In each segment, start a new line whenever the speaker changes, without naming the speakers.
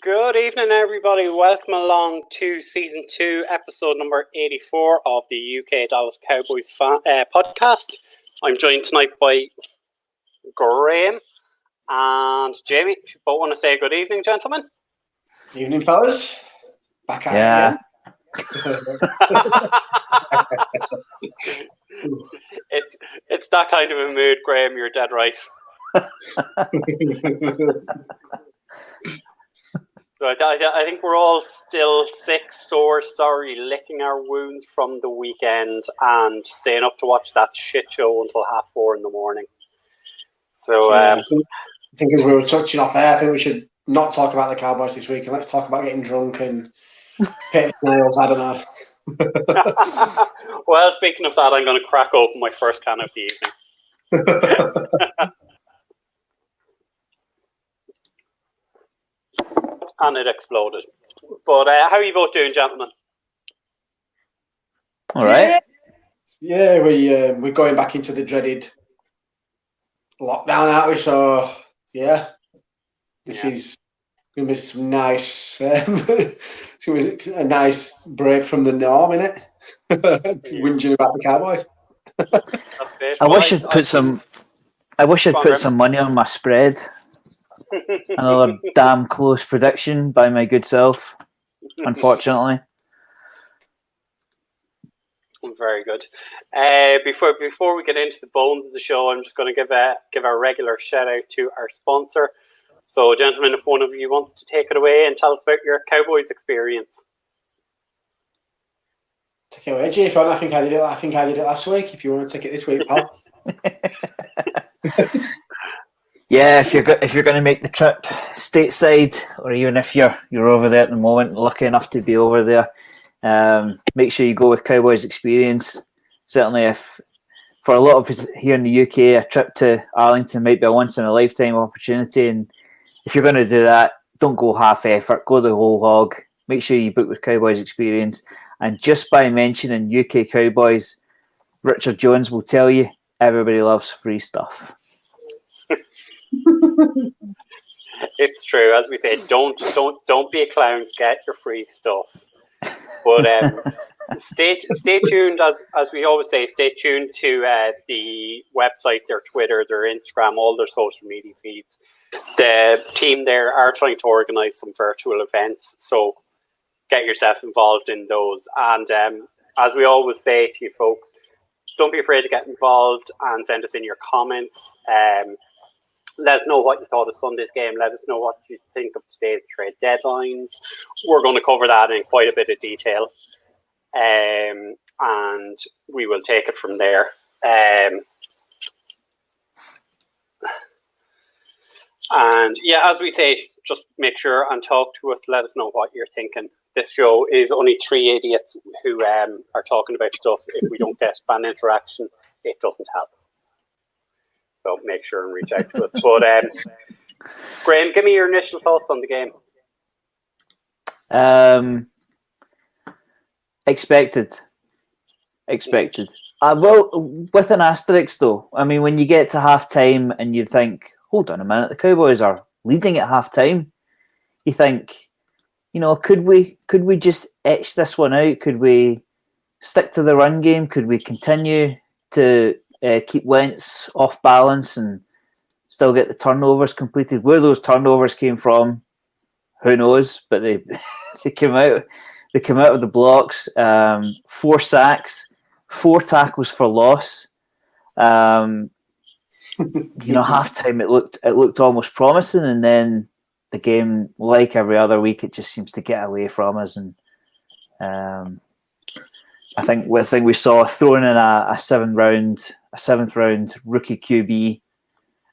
Good evening, everybody. Welcome along to Season 2, Episode number 84 of the UK Dallas Cowboys podcast. I'm joined tonight by Graham and Jamie. If you both want to say good evening, gentlemen.
Evening, fellas. Back at it again.
It's that kind of a mood, Graham. You're dead right. So I think we're all still sick, sore, sorry, licking our wounds from the weekend and staying up to watch that shit show until 4:30 in the morning. So
I think as we were touching off air, I think we should not talk about the Cowboys this week and let's talk about getting drunk and hitting nails. I don't know.
Well, speaking of that, I'm going to crack open my first can of the evening. And it exploded. But how are you both doing, gentlemen?
All right.
Yeah, we're going back into the dreaded lockdown, aren't we? So yeah, this is going to be some nice. It's going to be a nice break from the norm, innit? Whinging about the Cowboys.
I wish I'd put some money on my spread. Another damn close prediction by my good self, unfortunately.
Very good. Before we get into the bones of the show, I'm just going to give a regular shout out to our sponsor. So, gentlemen, if one of you wants to take it away and tell us about your Cowboys experience.
Take it away, Jay. I think I did it last week. If you want to take it this week, pal.
Yeah, if you're going to make the trip stateside, or even if you're over there at the moment, lucky enough to be over there, make sure you go with Cowboys experience. Certainly, if for a lot of us here in the UK, a trip to Arlington might be a once in a lifetime opportunity. And if you're going to do that, don't go half effort. Go the whole hog. Make sure you book with Cowboys experience. And just by mentioning UK Cowboys, Richard Jones will tell you everybody loves free stuff.
It's true, as we say. Don't be a clown. Get your free stuff. But stay tuned, as we always say. Stay tuned to the website, their Twitter, their Instagram, all their social media feeds. The team there are trying to organise some virtual events, so get yourself involved in those. And as we always say to you folks, don't be afraid to get involved and send us in your comments. Let us know what you thought of Sunday's game. Let us know what you think of today's trade deadlines. We're going to cover that in quite a bit of detail. And we will take it from there. And yeah, as we say, just make sure and talk to us. Let us know what you're thinking. This show is only three idiots who are talking about stuff. If we don't get fan interaction, it doesn't help. So make sure and reach out to us. But Graham, give me your initial thoughts on the game.
Expected. Well, with an asterisk though. I mean, when you get to half time and you think, hold on a minute, the Cowboys are leading at half time. You think, could we just etch this one out? Could we stick to the run game? Could we continue to keep Wentz off balance and still get the turnovers completed? Where those turnovers came from, who knows? But they came out. They came out of the blocks. 4 sacks, 4 tackles for loss. Halftime it looked almost promising, and then the game, like every other week, it just seems to get away from us. And I think we saw throwing in a seventh round rookie QB,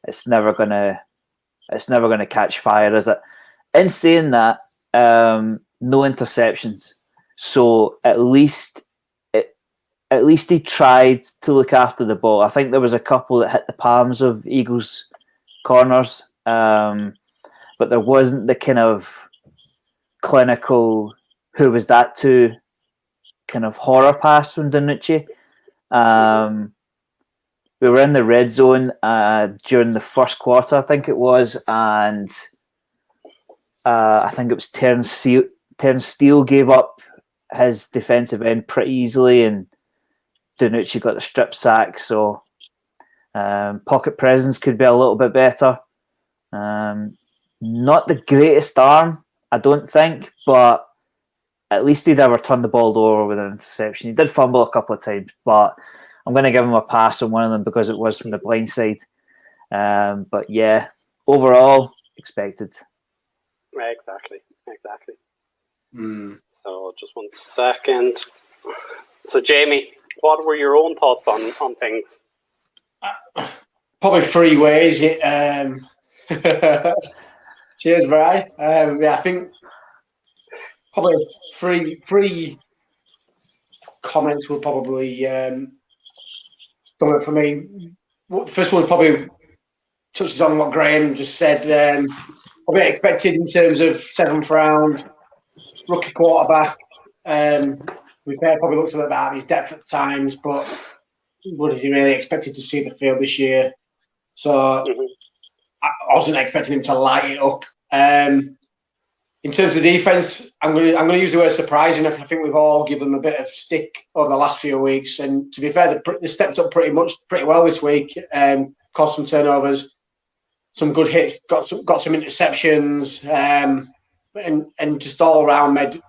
it's never gonna catch fire, is it? In saying that, no interceptions, so at least he tried to look after the ball. I think there was a couple that hit the palms of Eagles corners, but there wasn't the kind of clinical "who was that to" kind of horror pass from DiNucci. We were in the red zone during the first quarter, I think it was, and I think it was Terence Steele gave up his defensive end pretty easily, and Danucci got the strip sack. So pocket presence could be a little bit better. Not the greatest arm, I don't think, but at least he'd ever turned the ball over with an interception. He did fumble a couple of times, but I'm going to give him a pass on one of them because it was from the blind side. But yeah, overall, expected.
Right, exactly. So just 1 second. So Jamie, what were your own thoughts on things?
Probably 3 ways. Cheers, Brian. I think probably three comments were probably something for me. The first one probably touches on what Graham just said. Probably expected in terms of 7th round rookie quarterback. Probably looks a little bit out of his depth at times, but what is he really expected to see the field this year? So I wasn't expecting him to light it up. In terms of defense, I'm going to use the word surprising. I think we've all given them a bit of stick over the last few weeks, and to be fair, they stepped up pretty well this week. Caused some turnovers, some good hits, got some interceptions, and just all around made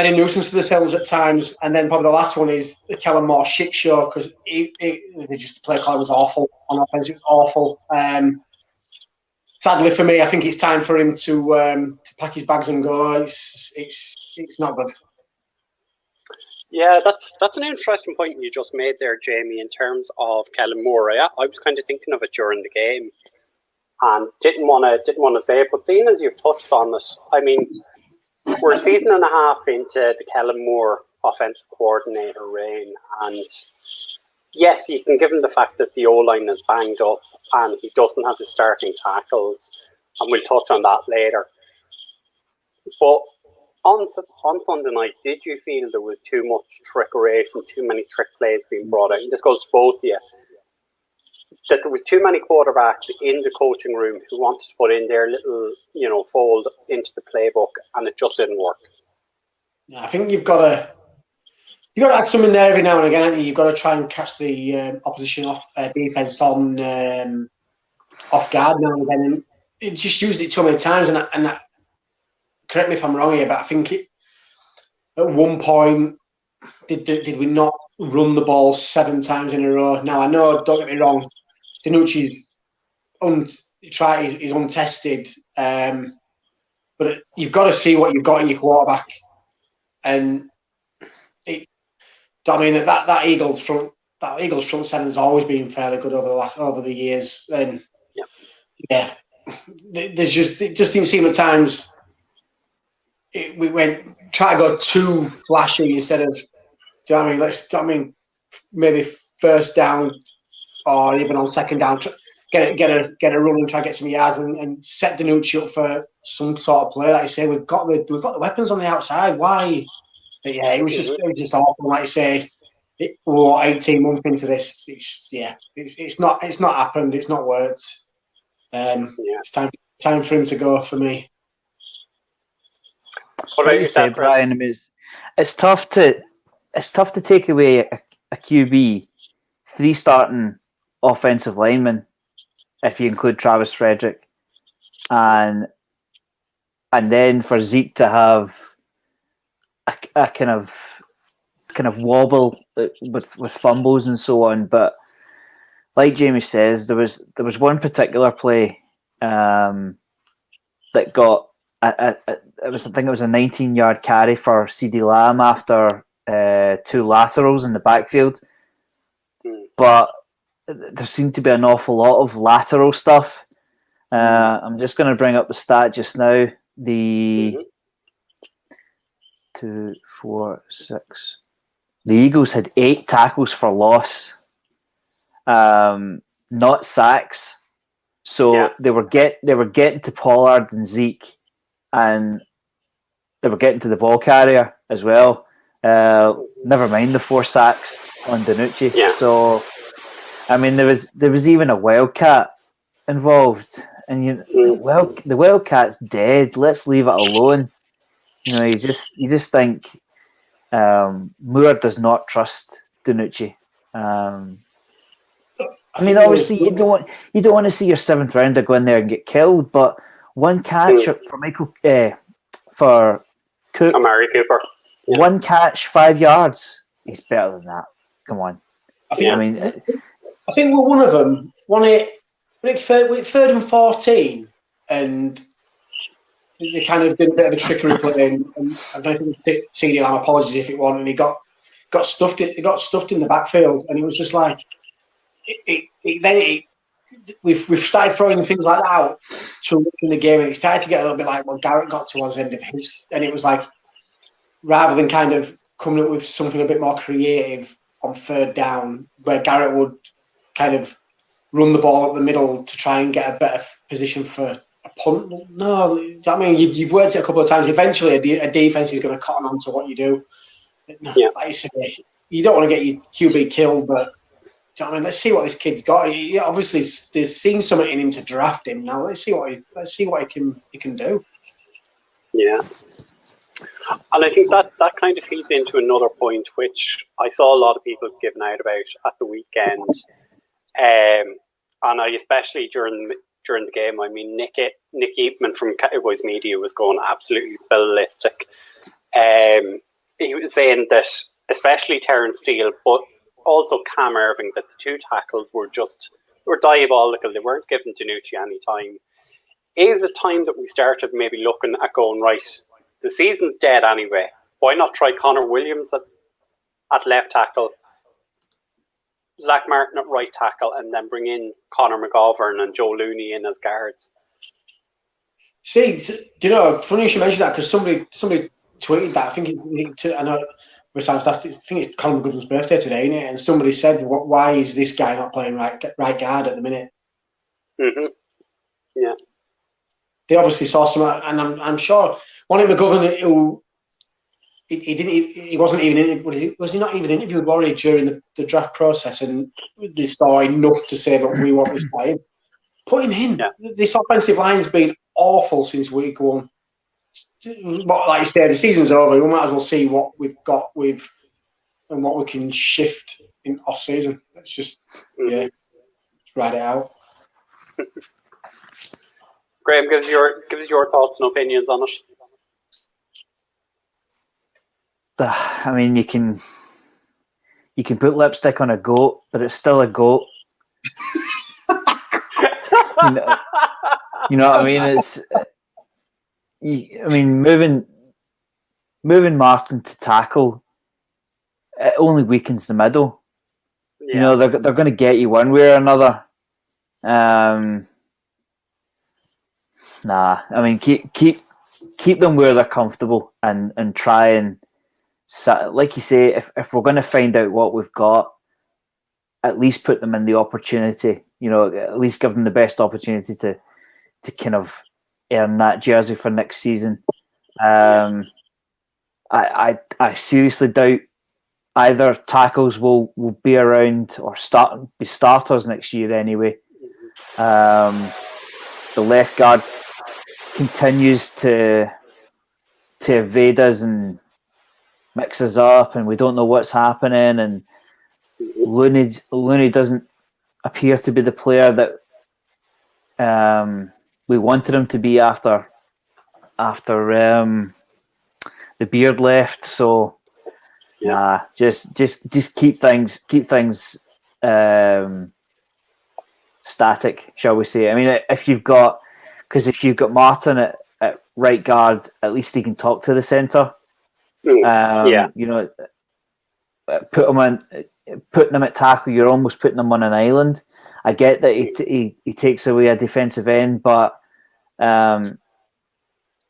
a nuisance to themselves at times. And then probably the last one is the Kellen Moore shit show, because the play call was awful on offense. It was awful. Sadly for me, I think it's time for him to pack his bags and go. It's not good.
Yeah, that's an interesting point you just made there, Jamie, in terms of Kellen Moore. I was kind of thinking of it during the game and didn't want to say it, but seeing as you've touched on it, I mean, we're a season and a half into the Kellen Moore offensive coordinator reign, and yes, you can give him the fact that the O-line is banged up and he doesn't have the starting tackles, and we'll touch on that later. But on Sunday night, did you feel there was too much trickeration, too many trick plays being brought out? And this goes to both of you. That there was too many quarterbacks in the coaching room who wanted to put in their little, fold into the playbook, and it just didn't work.
Yeah, I think you've got to add something there every now and again, haven't you? You've got to try and catch the opposition defense on off guard now and again. And it just used it too many times, and that, correct me if I'm wrong here, but I think at one point did we not run the ball 7 times in a row? Now I know, don't get me wrong, Danucci's he's untested, but you've got to see what you've got in your quarterback, and that Eagles front seven has always been fairly good over the years, and it just didn't seem at times. We try to go too flashy instead of, do you know what I mean? Maybe first down or even on second down, get a run and try to get some yards and set Danucci up for some sort of play. Like you say, we've got the weapons on the outside. Why? But yeah, it was just awful. Like you say, we're 18 months into this. It's not happened. It's not worked. It's time for him to go for me.
What about you,
say, Brian? I mean, it's tough to take away a QB, 3 starting offensive linemen, if you include Travis Frederick, and then for Zeke to have a kind of wobble with fumbles and so on. But like Jamie says, there was one particular play that got. I think it was a 19-yard carry for CD Lamb after 2 laterals in the backfield. But there seemed to be an awful lot of lateral stuff. I'm just going to bring up the stat just now. The 2, 4, 6. The Eagles had 8 tackles for loss, not sacks. So they were getting to Pollard and Zeke, and they were getting to the ball carrier as well. Never mind the 4 sacks on Danucci. Yeah. So I mean, there was even a wildcat involved, and the wildcat's dead. Let's leave it alone. You just think Moore does not trust Danucci. I mean, obviously, you don't want to see your 7th rounder go in there and get killed, but one catch for Cook,
Amari Cooper,
one catch, 5 yards. He's better than that. Come on.
I think we're one of them. With 3rd and 14, and they kind of did a bit of a trickery play. And I don't think CD Lamb apologies if it wasn't, and he got stuffed. It got stuffed in the backfield, and it was just like we've started throwing things like that out to in the game, and it started to get a little bit like what Garrett got towards the end of his, and it was like rather than kind of coming up with something a bit more creative on 3rd down, where Garrett would kind of run the ball up the middle to try and get a better position for a punt. No, I mean you've worked it a couple of times. Eventually, a defense is going to cotton on to what you do. Like you say, you don't want to get your QB killed, but. Do you know what I mean? Let's see what this kid's got. Obviously, they've seen something in him to draft him. Now let's see what he can do.
Yeah, and I think that kind of feeds into another point, which I saw a lot of people giving out about at the weekend, and I especially during the game. I mean, Nick Eatman from Cowboys Media was going absolutely ballistic. He was saying that especially Terrence Steele, but also Cam Irving, that the 2 tackles were diabolical. They weren't giving Danucci any time. Is it time that we started maybe looking at going, right, the season's dead anyway. Why not try Connor Williams at left tackle, Zach Martin at right tackle, and then bring in Connor McGovern and Joe Looney in as guards?
See, do you know, funny you should mention that, because somebody tweeted that. I think I think it's Colin McGovern's birthday today, isn't it? And somebody said, "Why is this guy not playing right guard at the minute?"
Mm-hmm. Yeah,
they obviously saw some, and I'm sure one of McGovern who he wasn't even was he not even interviewed already during the draft process, and they saw enough to say that we want this guy in. Put him in. Yeah. This offensive line has been awful since week 1. But like you said, the season's over. We might as well see what we've got and what we can shift in off season. Let's just let's ride it out.
Graham, give us your thoughts and opinions on it.
I mean, you can put lipstick on a goat, but it's still a goat. You know what I mean? Moving Martin to tackle, it only weakens the middle. Yeah. You know, they're going to get you one way or another. I mean, keep them where they're comfortable and try and, like you say, if we're going to find out what we've got, at least put them in the opportunity. You know, at least give them the best opportunity to kind of earn that jersey for next season. I seriously doubt either tackles will be around or be starters next year anyway. The left guard continues to evade us and mix us up, and we don't know what's happening. And Looney doesn't appear to be the player that we wanted him to be after the Beard left. So just keep things static, shall we say? I mean, if you've got Martin at right guard, at least he can talk to the centre. You know, putting him at tackle, you're almost putting him on an island. I get that he takes away a defensive end, but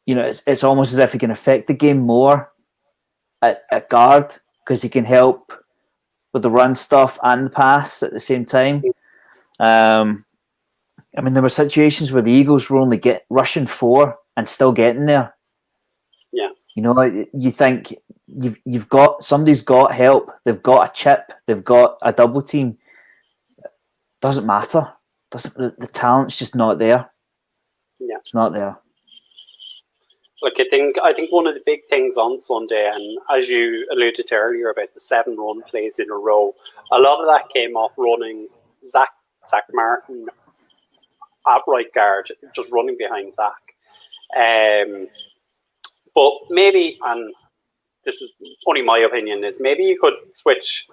you know, it's almost as if he can affect the game more at guard, because he can help with the run stuff and the pass at the same time. I mean, there were situations where the Eagles were only rushing 4 and still getting there.
Yeah,
you know, you think somebody's got help. They've got a chip. They've got a double team. doesn't matter. The talent's just not there.
Yeah,
it's not there.
Look, I think one of the big things on Sunday, and as you alluded to earlier about the 7 run plays in a row, a lot of that came off running Zach Martin at right guard, just running behind Zach. But maybe, and this is only my opinion, is maybe you could switch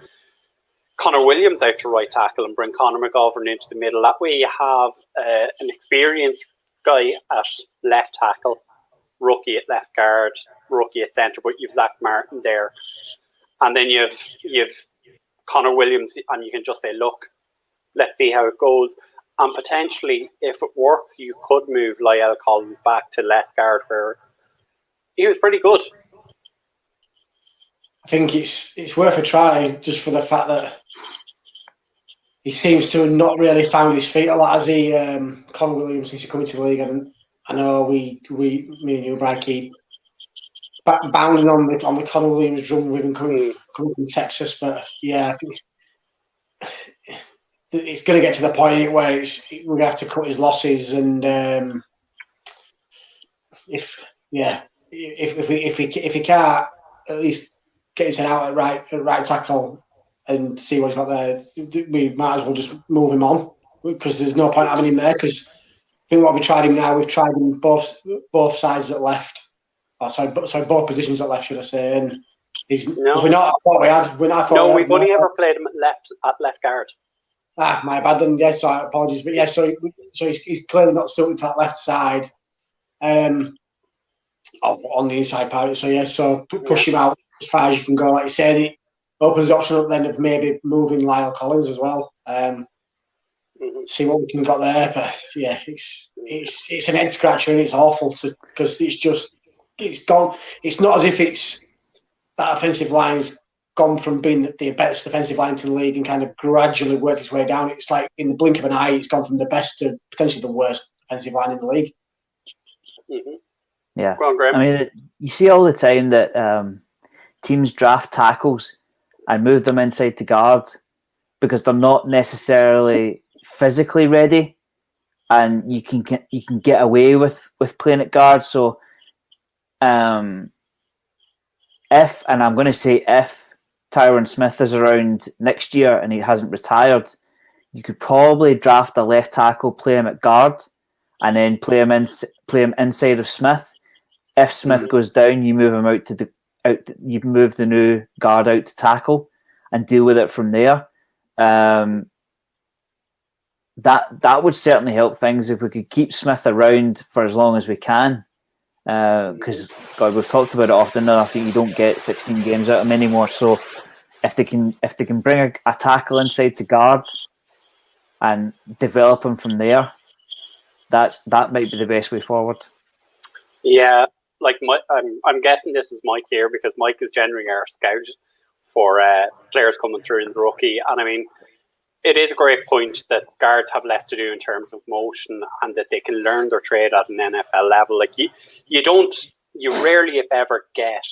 Connor Williams out to right tackle and bring Conor McGovern into the middle. That way you have an experienced guy at left tackle, rookie at left guard, rookie at centre, but you've Zach Martin there. And then you've Connor Williams, and you can just say, look, let's see how it goes. And potentially, if it works, you could move Lyle Collins back to left guard, where he was pretty good.
I think it's worth a try, just for the fact that he seems to have not really found his feet a lot, as he Connor Williams, since he come into the league. And I know me and you, Brad, keep bounding on the Connor Williams drum with him coming from Texas, but yeah, it's going to get to the point where we're going to have to cut his losses, and if he can't at least get his head out at right tackle and see what he's got there, we might as well just move him on, because there's no point having him there. Because I think what we've tried him now, we've tried him both sides at left. Sorry, both positions at left, should I say? And we've only
ever played him at left guard.
My bad. Then so apologies, but so he's clearly not suited for that left side, on the inside part. So push him out as far as you can go. Like you said, it opens the option up then of maybe moving Lyle Collins as well. See what we can got there. But yeah, it's an head scratcher, and it's awful because it's gone. It's not as if it's that offensive line's gone from being the best defensive line to the league and kind of gradually worked its way down. It's like in the blink of an eye, it's gone from the best to potentially the worst defensive line in the league.
Mm-hmm.
Yeah,
go on, Graham.
I mean, you see all the time that teams draft tackles and move them inside to guard because they're not necessarily physically ready, and you can get away with playing at guard. So, if Tyron Smith is around next year and he hasn't retired, you could probably draft a left tackle, play him at guard, and then play him inside of Smith. If Smith goes down, you move him you move the new guard out to tackle and deal with it from there. That would certainly help things if we could keep Smith around for as long as we can. Because we've talked about it often enough that you don't get 16 games out of him anymore. So if they can bring a tackle inside to guard and develop him from there, that might be the best way forward.
Yeah, like I'm guessing this is Mike here, because Mike is generally our scout for players coming through in the rookie, and I mean, it is a great point that guards have less to do in terms of motion, and that they can learn their trade at an NFL level. Like you rarely, if ever, get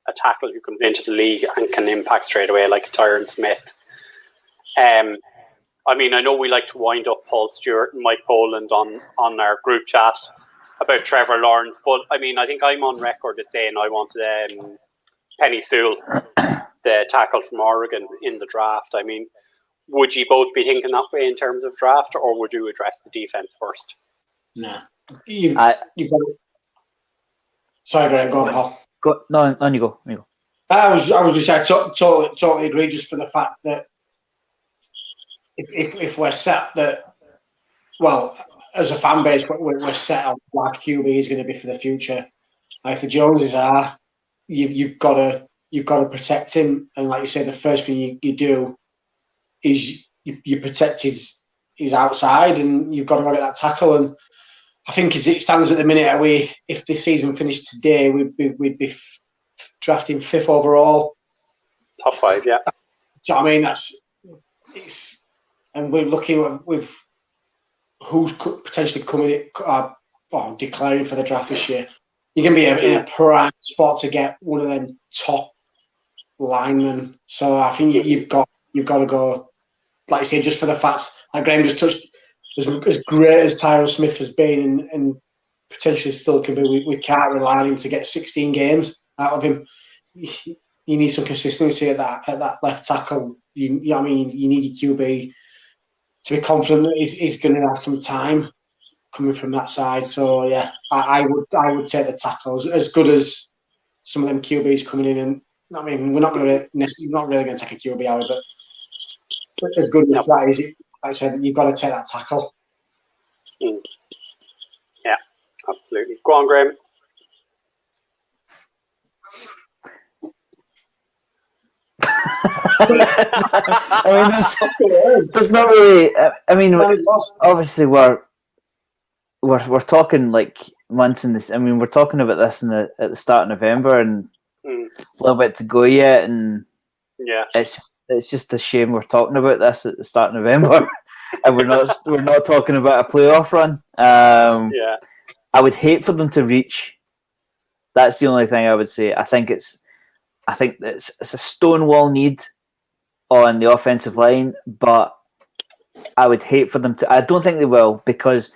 a tackle who comes into the league and can impact straight away like Tyron Smith. I mean, I know we like to wind up Paul Stewart and Mike Poland on our group chat about Trevor Lawrence, but I mean, I think I'm on record as saying I want Penny Sewell, the tackle from Oregon, in the draft. I mean, would you both be thinking that way in terms of draft, or would you address the defense first?
No. You've got it. Sorry, Graham, go on, Paul.
On you go.
I was just saying, totally agree, just for the fact that if we're set that, well, as a fan base, we're set on what QB is going to be for the future. If the Joneses are, you've got to protect him, and like you say, the first thing you do is you protect his outside, and you've got to go get that tackle. And I think as it stands at the minute, if this season finished today, we'd be drafting 5th overall,
top 5, yeah.
So I mean, and we're looking with who's potentially coming in, declaring for the draft this year. You're going to be in a prime spot to get one of them top linemen. So I think you've got to go like I say, just for the facts, like Graham just touched, as great as Tyrell Smith has been and potentially still can be, we can't rely on him to get 16 games out of him. You need some consistency at that left tackle. You know what I mean? You need your QB to be confident that he's going to have some time coming from that side. So yeah, I would take the tackles as good as some of them QBs coming in. And I mean, we're not really going to take a QB out, but as good as that is, like I said, you've got to take that tackle.
Yeah, absolutely. Go on, Graham.
I mean, there's not really. I mean, obviously we're talking like months in this. I mean, we're talking about this at the start of November, and a little bit to go yet, and it's just a shame we're talking about this at the start of November, and we're not talking about a playoff run. I would hate for them to reach. That's the only thing I would say. I think it's a stonewall need on the offensive line, but I would hate for them to. I don't think they will, because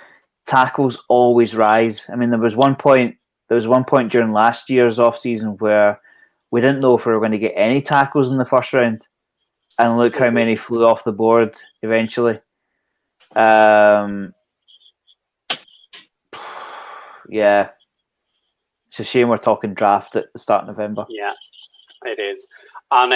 tackles always rise. I mean, there was one point during last year's off season where we didn't know if we were going to get any tackles in the first round, and look how many flew off the board eventually. Yeah, it's a shame we're talking draft at the start of November.
Yeah, it is. And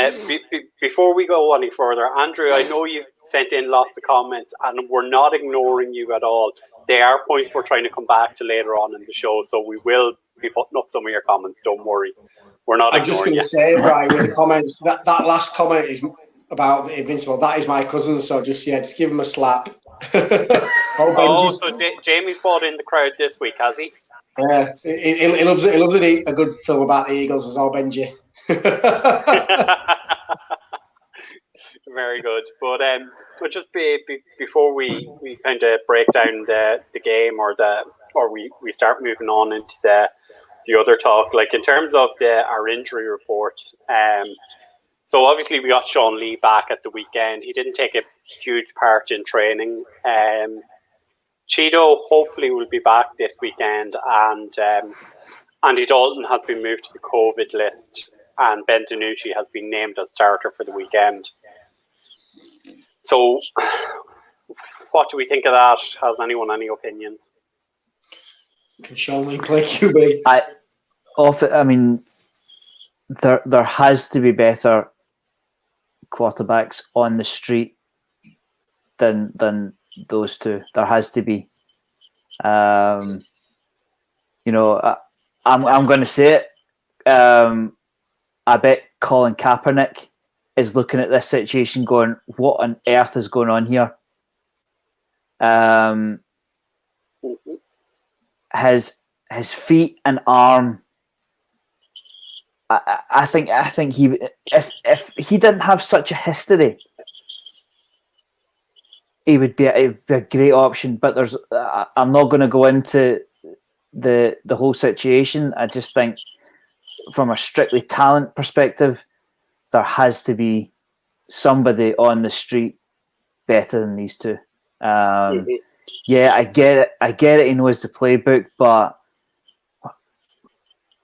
before we go any further, Andrew, I know you've sent in lots of comments, and we're not ignoring you at all. They are points we're trying to come back to later on in the show, so we will be putting up some of your comments. Don't worry, we're not. I'm just going to
say, Brian, with the comments, that last comment is about Invincible. That is my cousin, so just give him a slap.
So Jamie's brought in the crowd this week, has he?
Yeah, he loves it. He loves a good film about the Eagles as well, Benji.
Very good. But just before we kind of break down the game or we start moving on into the other talk, like in terms of our injury report, so obviously we got Sean Lee back at the weekend. He didn't take a huge part in training. Cheeto hopefully will be back this weekend, and Andy Dalton has been moved to the COVID list, and Ben DiNucci has been named as starter for the weekend. So what do we think of that? Has anyone any opinions?
Can Sean Lee play QB?
I mean, there has to be better quarterbacks on the street than those two. There has to be. I'm going to say it. I bet Colin Kaepernick is looking at this situation going, what on earth is going on here? His feet and arm, I think he, if he didn't have such a history, he would be a great option. But I'm not going to go into the whole situation. I just think, from a strictly talent perspective, there has to be somebody on the street better than these two. Yeah, I get it. He knows the playbook, but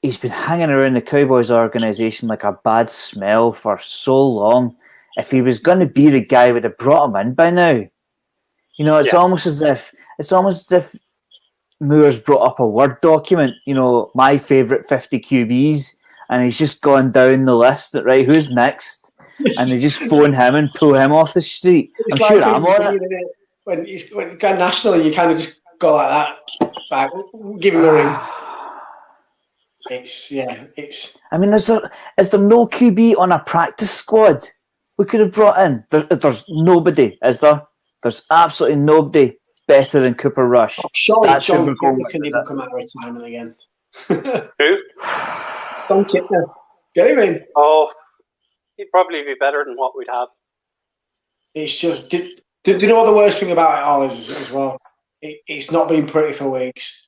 he's been hanging around the Cowboys organization like a bad smell for so long. If he was going to be the guy, would have brought him in by now. It's almost as if Moore's brought up a Word document, my favourite 50 QBs, and he's just gone down the list, right, who's next? And they just phone him and pull him off the street.
It's
I'm sure I'm on it.
When you go national, you kind of just go like that, back, give him a ring. I mean, is there no QB on a practice squad we could have brought in? There's nobody, is there? There's absolutely nobody better than Cooper Rush. Sean Kittner can even come out of retirement again.
Who?
Sean Kittner. Get him in.
Oh, he'd probably be better than what we'd have.
It's just, do you know what the worst thing about it all is as well? It's not been pretty for weeks,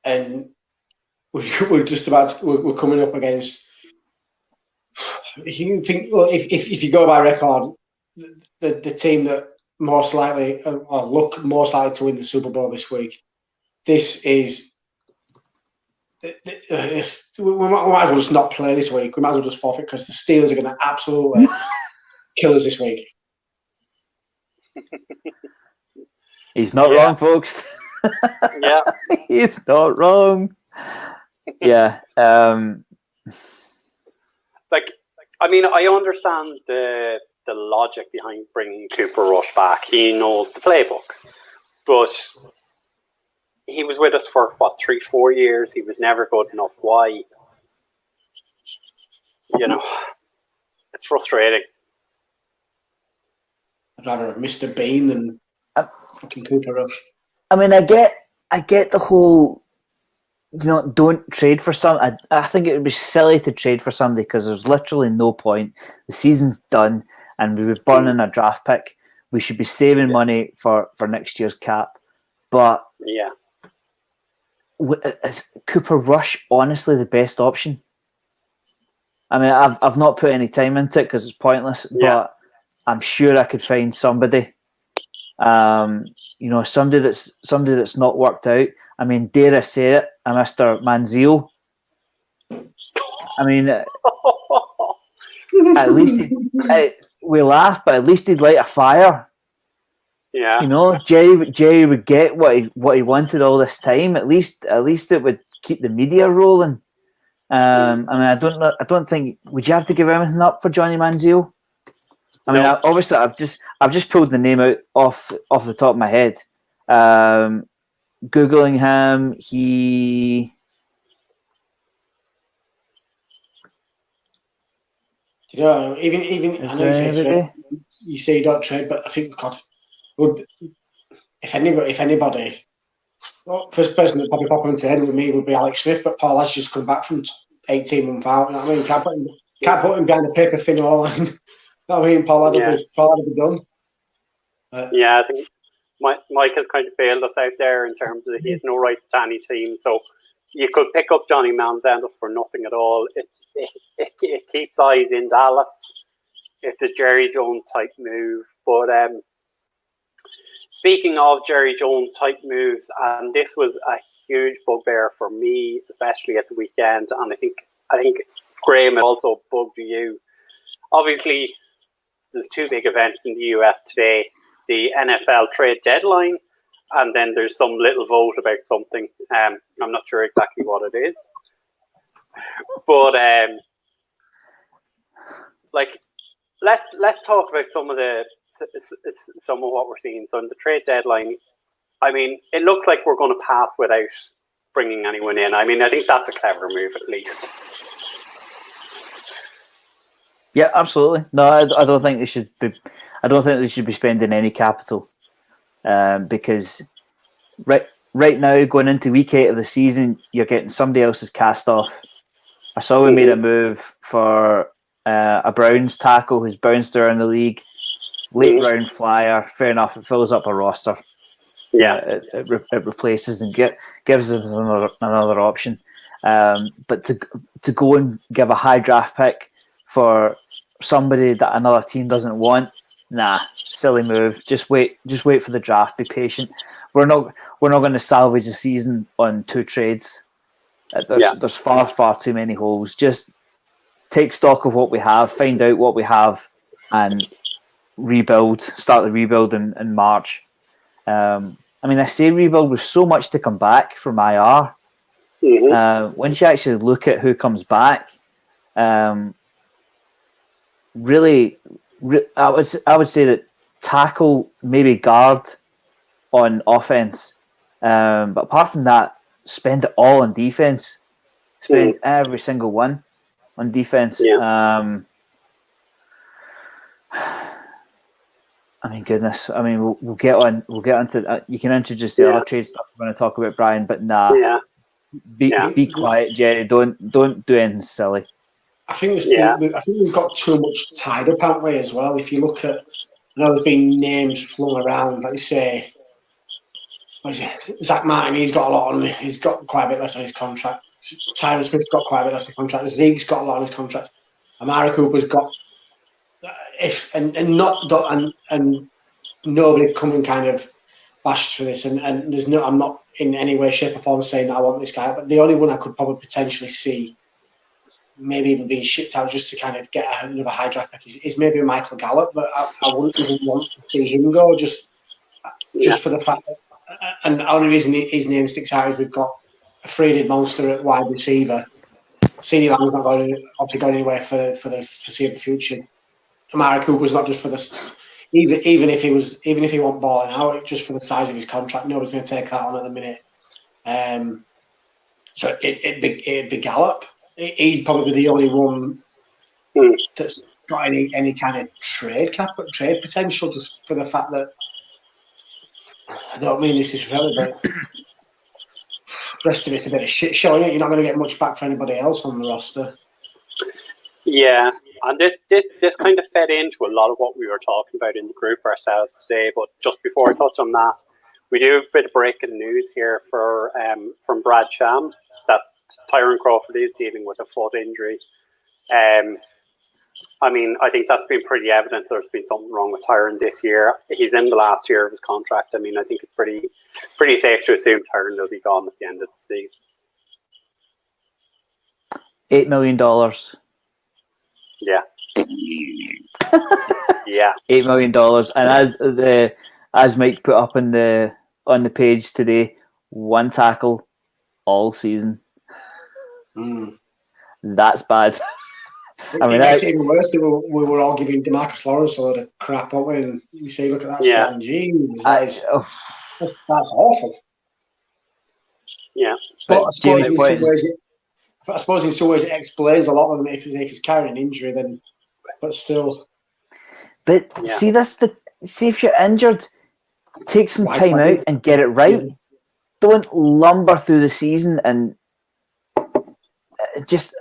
and we're just we're coming up against. If you think, well, if you go by record, the team that most likely or look most likely to win the Super Bowl this week. This is if we might as well just not play this week. We might as well just forfeit because the Steelers are going to absolutely kill us this week.
He's not wrong, folks.
Yeah,
He's not wrong. Yeah.
like I mean, I understand the logic behind bringing Cooper Rush back. He knows the playbook, but he was with us for 3-4 years. He was never good enough. Why? You know, it's frustrating.
I'd rather have Mr. Bean than fucking Cooper Rush.
I mean, I get the whole, don't trade for some. I think it would be silly to trade for somebody because there's literally no point. The season's done, and we were burning a draft pick. We should be saving money for next year's cap. But
yeah,
is Cooper Rush honestly the best option? I mean, I've not put any time into it because it's pointless.
Yeah.
But I'm sure I could find somebody. Somebody that's not worked out. I mean, dare I say it, a Mr. Manziel. I mean, at least we laugh, but at least he'd light a fire.
Yeah.
Jerry would get what he wanted all this time. At least it would keep the media rolling. I mean, I don't think. Would you have to give everything up for Johnny Manziel? I mean, obviously, I've just pulled the name out off the top of my head. Googling him, he.
Even I know you say you don't trade, but I think God would if anybody, first person that probably pop into head with me would be Alex Smith, but Paul has just come back from 18 months out. You know what I mean? Can't put him behind a paper thin wall line. You know what I mean? Paul had to be done.
Yeah, I think Mike has kind of bailed us out there in terms of he has no rights to any team. So you could pick up Johnny Manziel for nothing at all. It keeps eyes in Dallas. It's a Jerry Jones type move. But speaking of Jerry Jones type moves, and this was a huge bugbear for me, especially at the weekend, and I think Graham also bugged you. Obviously, there's two big events in the US today: the NFL trade deadline, and then there's some little vote about something. I'm not sure exactly what it is, but let's talk about some of what we're seeing. So in the trade deadline, I mean, it looks like we're going to pass without bringing anyone in. I mean, I think that's a clever move, at least.
Yeah, absolutely. No, I don't think they should be. I don't think they should be spending any capital, because right now, going into week 8 of the season, you're getting somebody else's cast off. I saw we made a move for a Browns tackle who's bounced around the league, late round flyer. Fair enough, it fills up a roster.
Yeah,
it replaces and gives us another option. But to go and give a high draft pick for somebody that another team doesn't want, nah, silly move. Just wait for the draft. Be patient. We're not going to salvage the season on 2 trades. There's far too many holes. Just take stock of what we have, find out what we have, and rebuild. Start the rebuild in March. I mean, I say rebuild with so much to come back from IR. Once you actually look at who comes back, really, I would say that tackle, maybe guard on offense, but apart from that, spend it all on defense. Spend every single one on defense. I mean, goodness. I mean, we'll get on. We'll get onto. You can introduce the other trade stuff we're going to talk about, Brian. But nah, be quiet, Jerry. Don't do anything silly.
I think we've got too much tied up, haven't we? As well, if you look at, I know there's been names flung around. Like you say, Zach Martin. He's got a lot on. He's got quite a bit left on his contract. Tyron Smith's got quite a bit left on his contract. Zeke's got a lot on his contract. Amari Cooper's got if and nobody come and kind of bashed for this, and there's no, I'm not in any way, shape, or form saying that I want this guy, but the only one I could probably potentially see, maybe even being shipped out just to kind of get another high draft pick, is maybe Michael Gallup, but I wouldn't even want to see him go just for the fact that, and the only reason his name sticks out is we've got a three-headed monster at wide receiver. CeeDee Lamb's not obviously going anywhere for the foreseeable future. Amari Cooper's not just for this. Even if he wasn't balling out, just for the size of his contract, nobody's going to take that on at the minute. So it'd be Gallup. He'd probably be the only one that's got any kind of trade potential, just for the fact that, I don't mean this is relevant, but the rest of it's a bit of shit show. You're not going to get much back for anybody else on the roster.
Yeah, and this kind of fed into a lot of what we were talking about in the group ourselves today. But just before I touch on that, we do have a bit of breaking news here from Brad Sham that Tyron Crawford is dealing with a foot injury. I mean, I think that's been pretty evident. There's been something wrong with Tyron this year. He's in the last year of his contract. I mean, I think it's pretty safe to assume Tyron will be gone at the end of the season.
$8 million.
Yeah. Yeah.
$8 million. And as Mike put up on the page today, one tackle all season. That's bad.
I mean, it's even worse. We were all giving DeMarcus Lawrence a lot of crap, weren't we? And you say, look at that stat, and geez, that's awful.
Yeah.
But I suppose in some ways it explains a lot of them. If he's carrying an injury, then, but still.
But see if you're injured, take some time out and get it right. Yeah. Don't lumber through the season and just.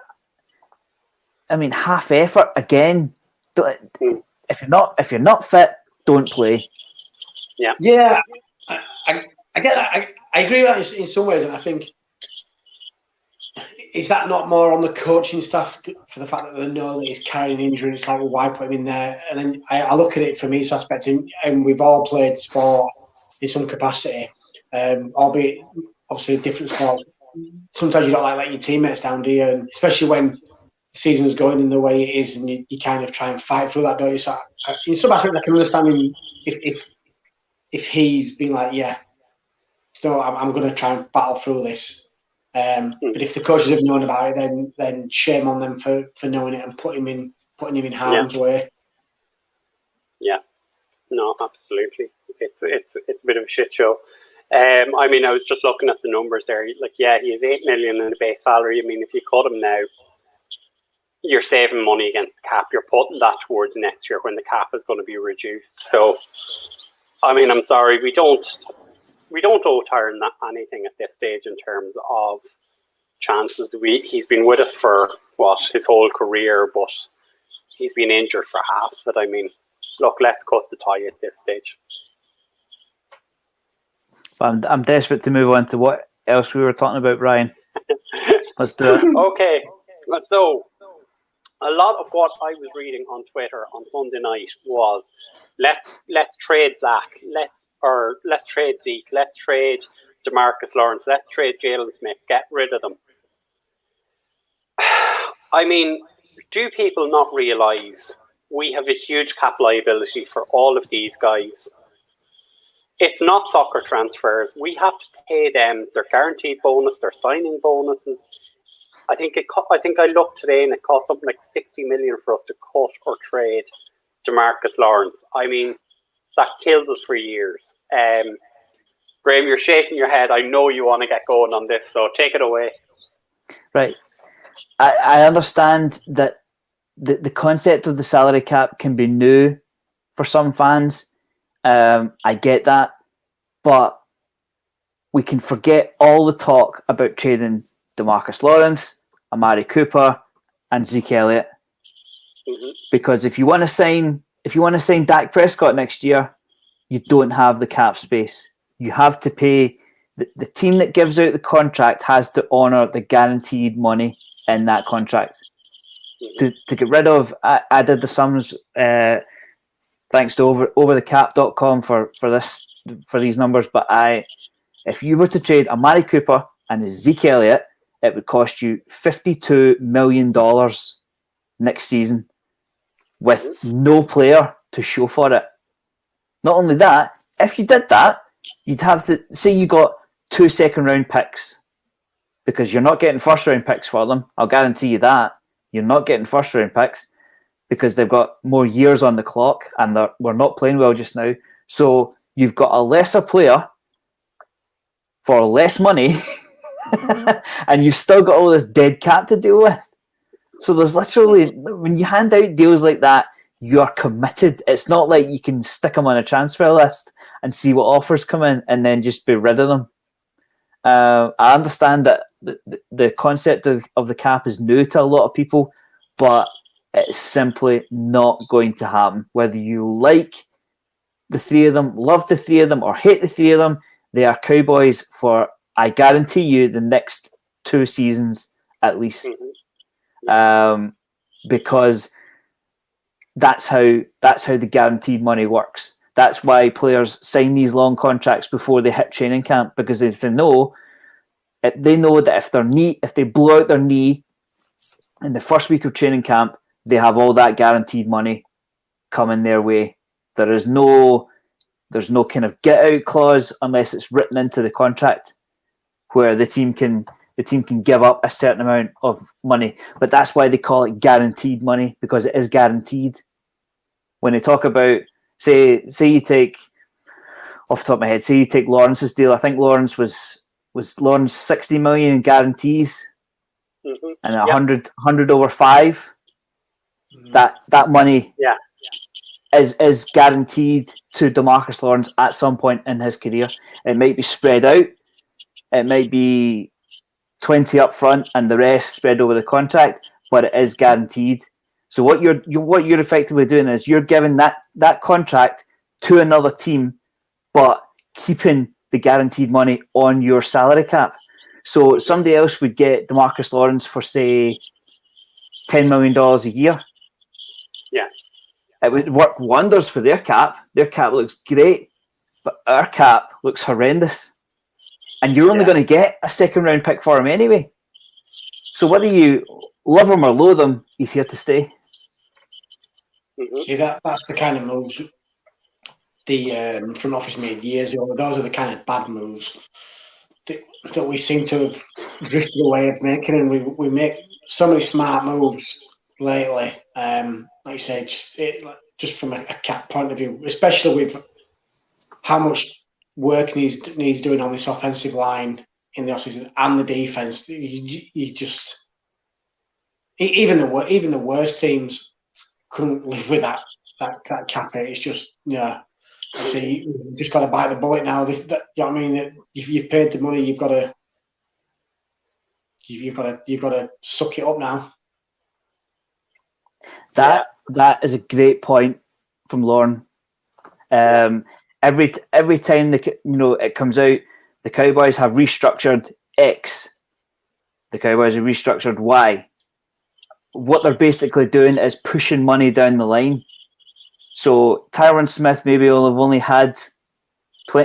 I mean, half effort again. If you're not fit, don't play.
Yeah.
Yeah, I get that. I agree with that in some ways, and I think, is that not more on the coaching staff for the fact that they know that he's carrying an injury? It's like, well, why put him in there? And then I look at it from his aspect, and we've all played sport in some capacity, albeit obviously different sports. Sometimes you don't like letting your teammates down, do you? And especially when the season's going in the way it is, and you kind of try and fight through that, don't you? So in some aspects, I can understand him if he's been like, yeah, so I'm going to try and battle through this. But if the coaches have known about it, then shame on them for knowing it and putting him in harm's way.
Yeah, no, absolutely. It's a bit of a shit show. I mean, I was just looking at the numbers there. Like, yeah, he has $8 million in the base salary. I mean, if you cut him now, you're saving money against the cap. You're putting that towards next year when the cap is going to be reduced. So, I mean, I'm sorry, we don't owe Tyron anything at this stage in terms of chances. He's been with us for his whole career, but he's been injured for half of it. I mean, look, let's cut the tie at this stage.
I'm desperate to move on to what else we were talking about, Brian. Let's do it.
Okay, so a lot of what I was reading on Twitter on Sunday night was let's trade Zach, let's trade Zeke, let's trade DeMarcus Lawrence, let's trade Jalen Smith, get rid of them. I mean, do people not realise we have a huge cap liability for all of these guys? It's not soccer transfers. We have to pay them their guaranteed bonus, their signing bonuses. I think I looked today and it cost something like $60 million for us to cut or trade DeMarcus Lawrence. I mean, that kills us for years. Graham, you're shaking your head. I know you want to get going on this, so take it away.
Right. I understand that the concept of the salary cap can be new for some fans. I get that, but we can forget all the talk about trading DeMarcus Lawrence, Amari Cooper, and Zeke Elliott. Mm-hmm. Because if you want to sign Dak Prescott next year, you don't have the cap space. You have to pay. The team that gives out the contract has to honour the guaranteed money in that contract. to get rid of. I did the sums thanks to overthecap.com for these numbers. But if you were to trade a Mari Cooper and a Zeke Elliott, it would cost you $52 million next season with no player to show for it. Not only that, if you did that, you'd have to say you got 2 second-round picks, because you're not getting first-round picks for them. I'll guarantee you that. You're not getting first-round picks because they've got more years on the clock and we're not playing well just now. So you've got a lesser player for less money and you've still got all this dead cap to deal with. So there's literally, when you hand out deals like that, you're committed. It's not like you can stick them on a transfer list and see what offers come in and then just be rid of them. I understand that the concept of the cap is new to a lot of people, but it's simply not going to happen. Whether you like the three of them, love the three of them, or hate the three of them, they are Cowboys for, I guarantee you, the next 2 seasons at least. Because that's how the guaranteed money works. That's why players sign these long contracts before they hit training camp, because if they know that if they blow out their knee in the first week of training camp, they have all that guaranteed money coming their way. There's no kind of get out clause unless it's written into the contract where the team can give up a certain amount of money. But that's why they call it guaranteed money, because it is guaranteed. When they talk about, say you take, off the top of my head, say you take Lawrence's deal. I think Lawrence was Lawrence 60 million in guarantees and 100 over 5. That money is guaranteed to DeMarcus Lawrence at some point in his career. It might be spread out. It might be 20 up front and the rest spread over the contract, but it is guaranteed. So what you're effectively doing is you're giving that contract to another team, but keeping the guaranteed money on your salary cap. So somebody else would get DeMarcus Lawrence for, say, $10 million a year.
Yeah.
It would work wonders for their cap. Their cap looks great, but our cap looks horrendous. And you're only going to get a second-round pick for him anyway. So whether you love him or loathe him, he's here to stay.
See, that's the kind of moves the front office made years ago. Those are the kind of bad moves that we seem to have drifted away of making, and we make so many smart moves lately. Like you say, just from a cap point of view, especially with how much work needs doing on this offensive line in the offseason and the defense. You just even the worst teams couldn't live with that cap hit. It's just see, you've just got to bite the bullet now. You know what I mean? If you've paid the money, you've got to suck it up now.
That is a great point from Lauren. Every time it comes out, the Cowboys have restructured X. The Cowboys have restructured Y. What they're basically doing is pushing money down the line. So Tyron Smith maybe will have only had,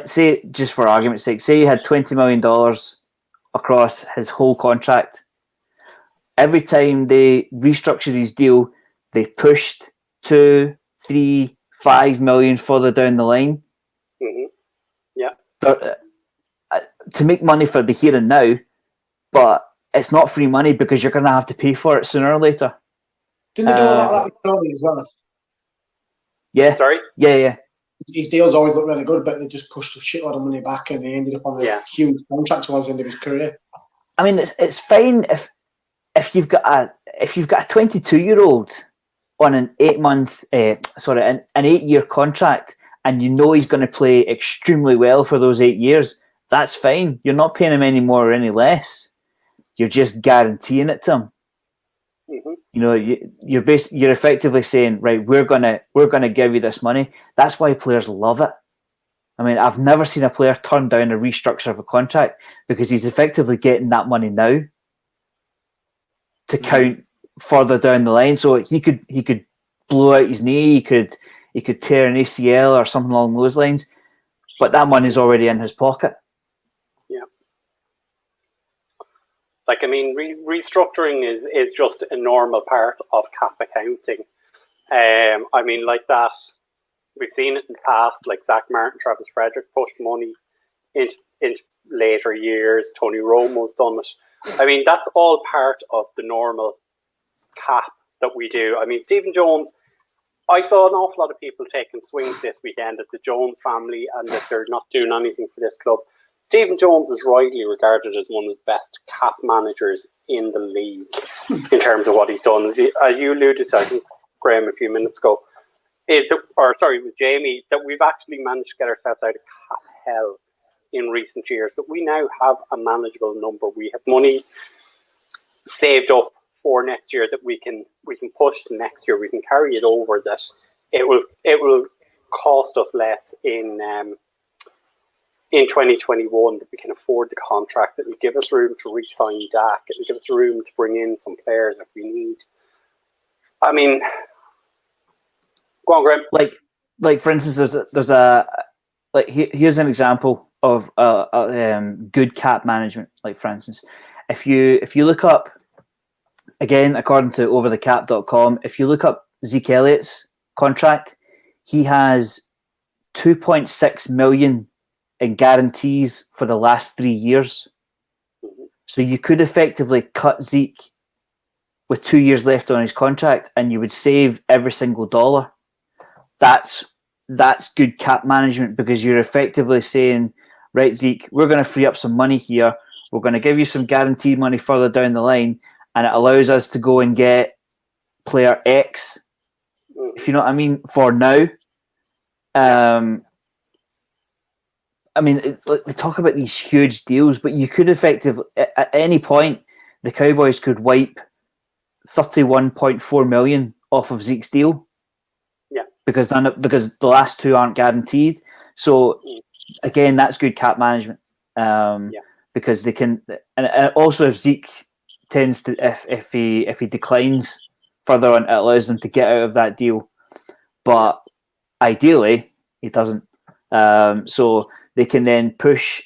say, just for argument's sake, say he had $20 million across his whole contract. Every time they restructured his deal, they pushed 2, 3, 5 million further down the line. To make money for the here and now, but it's not free money because you're going to have to pay for it sooner or later.
Didn't they do a lot of that with Tony as well?
Yeah.
Sorry?
Yeah.
His deals always look really good, but they just pushed a shitload of money back and they ended up on a huge contract towards the end of his career. I
mean, it's fine if you've got a 22-year-old on an 8-year contract, and you know he's going to play extremely well for those 8 years. That's fine. You're not paying him any more or any less. You're just guaranteeing it to him. You're effectively saying, right, we're gonna give you this money. That's why players love it. I mean, I've never seen a player turn down a restructure of a contract because he's effectively getting that money now to count further down the line. So he could blow out his knee, he could tear an ACL or something along those lines. But that money's already in his pocket.
Yeah. Like, I mean, restructuring is just a normal part of cap accounting. I mean, like that, we've seen it in the past, like Zach Martin, Travis Frederick pushed money into later years. Tony Romo's done it. I mean, that's all part of the normal cap that we do. I mean, Stephen Jones, I saw an awful lot of people taking swings this weekend at the Jones family and that they're not doing anything for this club. Stephen Jones is rightly regarded as one of the best cap managers in the league in terms of what he's done. As you alluded to, I think, Graham, a few minutes ago, with Jamie, that we've actually managed to get ourselves out of cap hell in recent years, that we now have a manageable number. We have money saved up for next year that we can push to next year. We can carry it over. That it will cost us less in 2021, that we can afford the contract. It will give us room to re-sign Dak. It will give us room to bring in some players if we need. I mean, go on, Graham.
Like for instance, here's an example of good cap management. Like for instance, if you look up, again, according to overthecap.com, if you look up Zeke Elliott's contract, he has $2.6 million in guarantees for the last 3 years. So you could effectively cut Zeke with 2 years left on his contract, and you would save every single dollar. That's good cap management, because you're effectively saying, right, Zeke, we're going to free up some money here. We're going to give you some guaranteed money further down the line, and it allows us to go and get player X, if you know what I mean, for now. I mean, they talk about these huge deals, but you could effectively, at any point, the Cowboys could wipe $31.4 million off of Zeke's deal.
Yeah. Because
the last two aren't guaranteed. So, again, that's good cap management. Because they can, and also if Zeke tends to, if he declines further on, it allows them to get out of that deal. But ideally, he doesn't. So they can then push.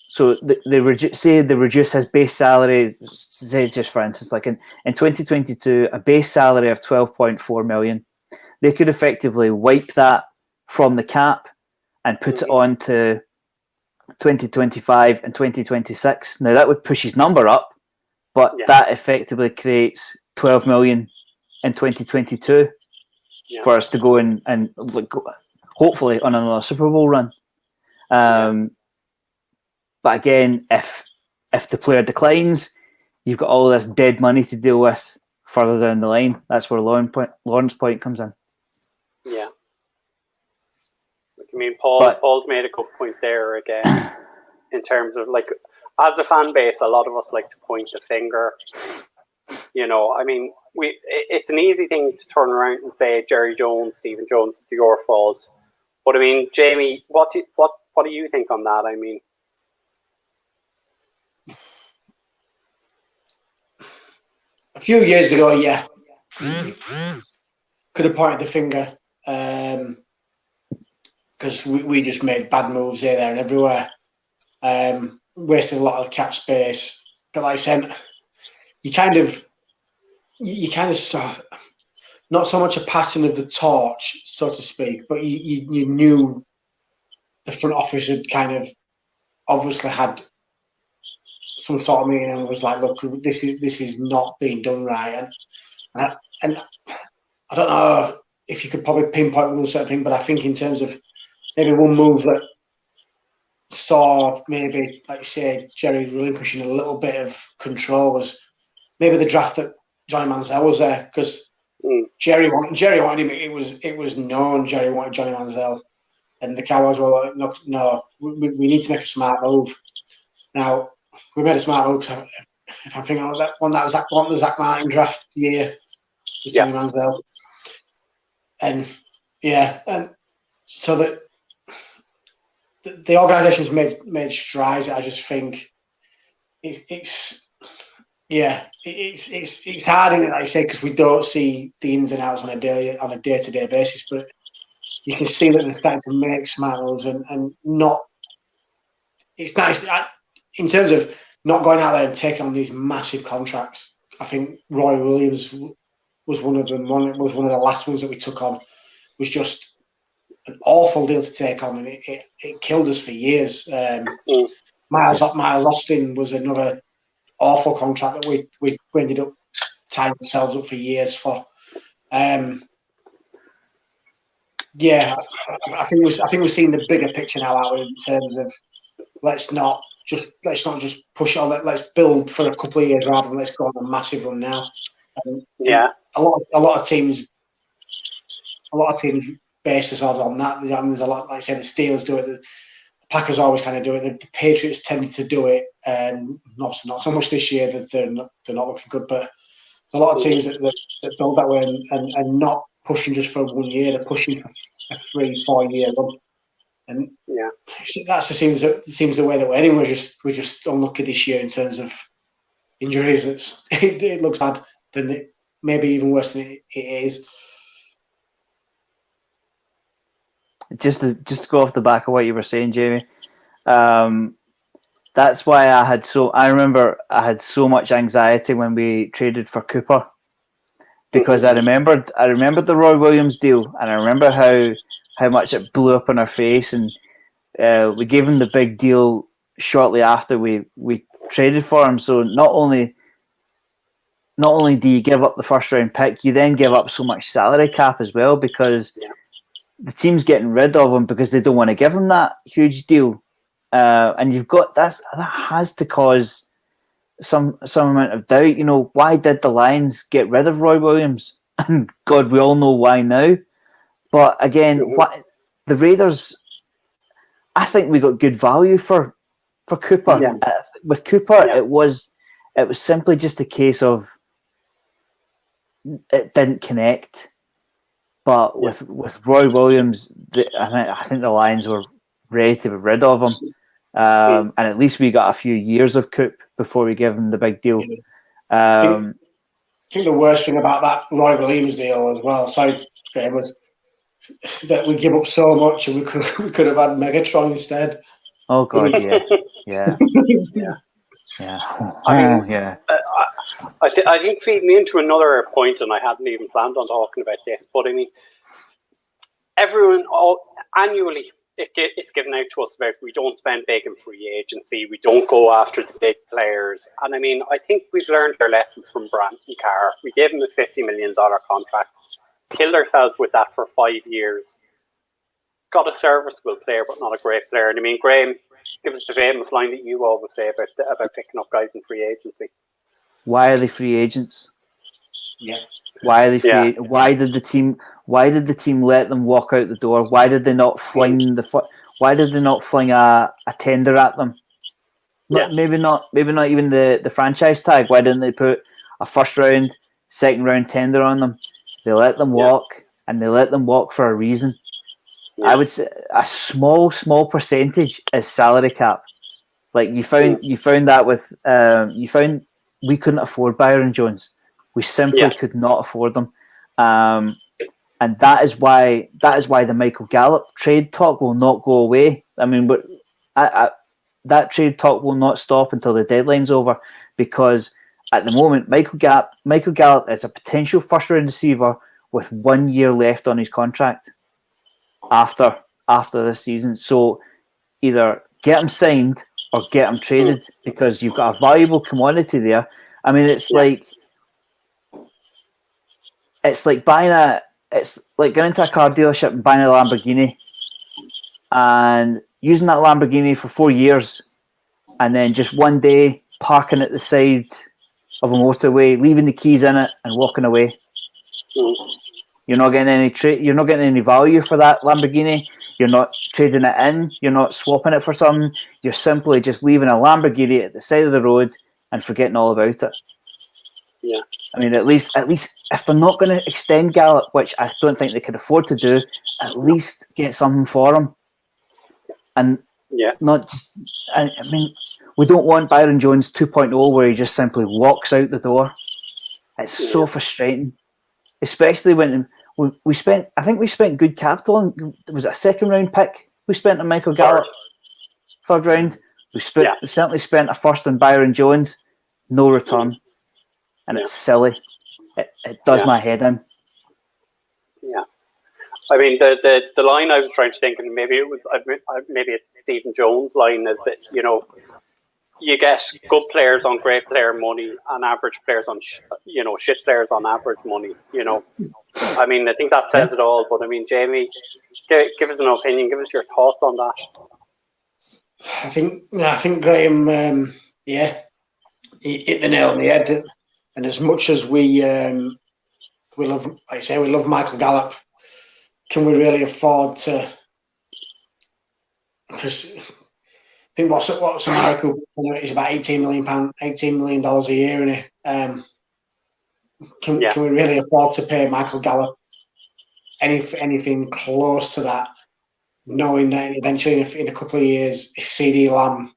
So they reduce his base salary. Say, just for instance, like in 2022, a base salary of $12.4 million. They could effectively wipe that from the cap and put it on to 2025 and 2026. Now that would push his number up, but that effectively creates $12 million in 2022 for us to go and hopefully on another Super Bowl run. But again, if the player declines, you've got all this dead money to deal with further down the line. That's where Lauren's point comes in.
Yeah. I mean, Paul's made a good point there again, in terms of, like, as a fan base, a lot of us like to point the finger. You know, I mean, it's an easy thing to turn around and say, Jerry Jones, Stephen Jones, it's your fault. But I mean, Jamie, what do you think on that? I mean,
a few years ago, could have pointed the finger, because we just made bad moves here, there, and everywhere. Wasted a lot of cap space. But like I said, you kind of saw not so much a passing of the torch, so to speak, but you knew the front office had kind of obviously had some sort of meaning and was like, look, this is not being done right. And I don't know if you could probably pinpoint one certain thing, but I think in terms of maybe one move that saw maybe, like you say, Jerry relinquishing a little bit of control was maybe the draft that Johnny Manziel was there, because Jerry wanted him. It was known Jerry wanted Johnny Manziel, and the Cowboys were like, no, we need to make a smart move. Now we made a smart move. If I'm thinking of that one, the Zach Martin draft year with Johnny Manziel, and so that the organisation's made strides. I just think it's Yeah, it's hard, isn't it, like you say, because we don't see the ins and outs on a day-to-day basis, but you can see that they're starting to make smart moves and not. It's nice in terms of not going out there and taking on these massive contracts. I think Roy Williams was one of them. Was one of the last ones that we took on. Was just an awful deal to take on, and it killed us for years. Miles Austin was another awful contract that we ended up tying ourselves up for years for. Yeah, I think we're seeing the bigger picture now out in terms of let's not just push it on. Let's build for a couple of years rather than let's go on a massive run now. And a lot of teams base themselves on that. There's a lot, like I say, the Steelers do it. The Packers always kind of do it. The Patriots tended to do it, and not so much this year that they're not looking good. But there's a lot of teams that build that way and not pushing just for 1 year. They're pushing for a 3-4 year run. And that seems the way that we're heading. We're just unlucky this year in terms of injuries. It looks bad than it, maybe even worse than it is.
Just to go off the back of what you were saying, Jamie, that's why I remember I had so much anxiety when we traded for Cooper, because I remembered the Roy Williams deal, and I remember how much it blew up in our face, and we gave him the big deal shortly after we traded for him. So not only do you give up the first round pick, you then give up so much salary cap as well, because the team's getting rid of him because they don't want to give him that huge deal. And you've got that has to cause some amount of doubt. You know, why did the Lions get rid of Roy Williams? And God, we all know why now. But again, the Raiders, I think we got good value for Cooper.
Yeah.
With Cooper, it was simply just a case of it didn't connect. But with Roy Williams, I think the Lions were ready to be rid of him. And at least we got a few years of Coop before we gave him the big deal.
I think the worst thing about that Roy Williams deal as well, sorry, Graham, was that we give up so much and we could have had Megatron instead.
Oh God, yeah.
I think feed me into another point, and I hadn't even planned on talking about this, but I mean, everyone annually it's given out to us about we don't spend big in free agency, we don't go after the big players, and I mean, I think we've learned our lesson from Brandt and Carr. We gave him a $50 million contract, killed ourselves with that for 5 years, got a serviceable player but not a great player. And I mean, Graham, give us the famous line that you always say about picking up guys in free agency.
Why are they free agents?
Yeah.
Why are they free? Yeah. Why did the team let them walk out the door? Why did they not fling Why did they not fling a tender at them?
Yeah.
Maybe not even the franchise tag. Why didn't they put a first round, second round tender on them? They let them walk, and they let them walk for a reason. Yeah. I would say a small percentage is salary cap. Like you found that with we couldn't afford Byron Jones. We simply could not afford them, and that is why the Michael Gallup trade talk will not go away. I mean, but that trade talk will not stop until the deadline's over, because at the moment Michael Gallup is a potential first round receiver with 1 year left on his contract after this season. So either get him signed or get him traded, because you've got a valuable commodity there. I mean, it's like going into a car dealership and buying a Lamborghini and using that Lamborghini for 4 years, and then just one day parking at the side of a motorway, leaving the keys in it, and walking away. You're not getting any You're not getting any value for that Lamborghini. You're not trading it in. You're not swapping it for something. You're simply just leaving a Lamborghini at the side of the road and forgetting all about it.
Yeah.
I mean, at least if they're not going to extend Gallup, which I don't think they can afford to do, at least get something for him. And not just. I mean, We don't want Byron Jones 2.0 where he just simply walks out the door. It's so frustrating, especially when we spent. I think we spent good capital. Was it a second round pick we spent on Michael Gallup? Third round. We certainly spent a first on Byron Jones. No return, and it's silly. It does my head in.
Yeah. I mean, the line I was trying to think, and maybe it's Stephen Jones' line, is that, you know, you get good players on great player money and average players on shit players on average money. You know, I mean, I think that says it all. But I mean, Jamie, give us an opinion. Give us your thoughts on that.
I think Graham, he hit the nail on the head. And as much as we love, like I say, we love Michael Gallup, can we really afford to? Because I think what's America is about £18 million a year, and can we really afford to pay Michael Gallup anything close to that, knowing that eventually in a couple of years, if CD Lamb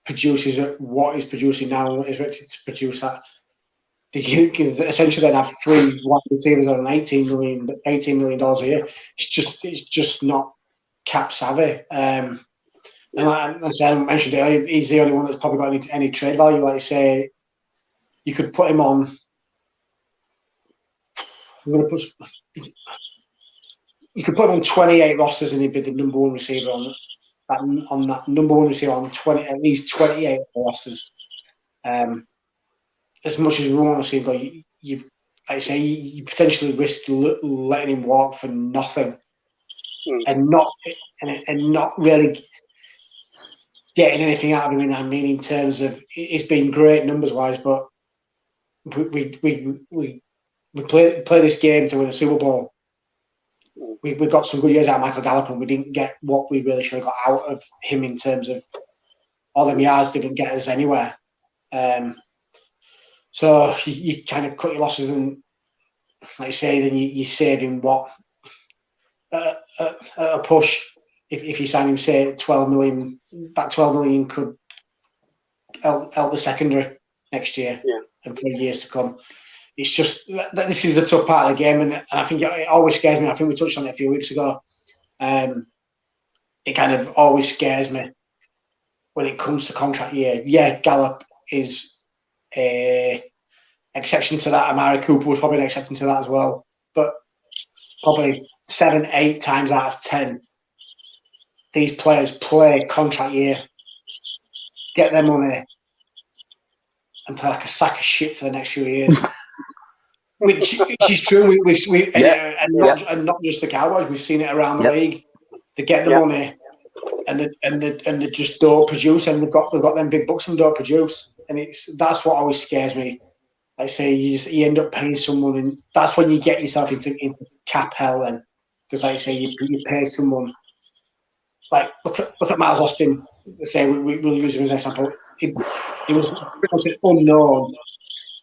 produces what he's producing now, is expected to produce that, you can essentially then have 3 wide receivers on $18 million a year. It's just not cap savvy. And like I mentioned earlier, he's the only one that's probably got any trade value. Like I say, you could put him on. You could put him on 28 rosters, and he'd be the number one receiver on that number one receiver on at least 28 rosters. As much as we want to see him go, you potentially risk letting him walk for nothing, and not really getting anything out of him. I mean, in terms of, it's been great numbers wise, but we play this game to win a Super Bowl. We got some good years out of Michael Gallup, and we didn't get what we really should have got out of him in terms of all them yards didn't get us anywhere. So you kind of cut your losses, and like I say, then you're saving what a push. If you sign him, say 12 million, that 12 million could help the secondary next year and for years to come. It's just that this is the tough part of the game, and I think it always scares me. I think we touched on it a few weeks ago. It kind of always scares me when it comes to contract year. Yeah, Gallup is a exception to that. Amari Cooper was probably an exception to that as well. But probably 7-8 times out of 10, these players play contract year, get their money, and play like a sack of shit for the next few years. Which is true. And not just the Cowboys. We've seen it around the league. They get the money, and they just don't produce, and they've got them big bucks and don't produce. And that's what always scares me. Like I say, you end up paying someone, and that's when you get yourself into cap hell. Then, because like I say, you pay someone. Like look at Miles Austin. Say we'll use him as an example. He was pretty much an unknown.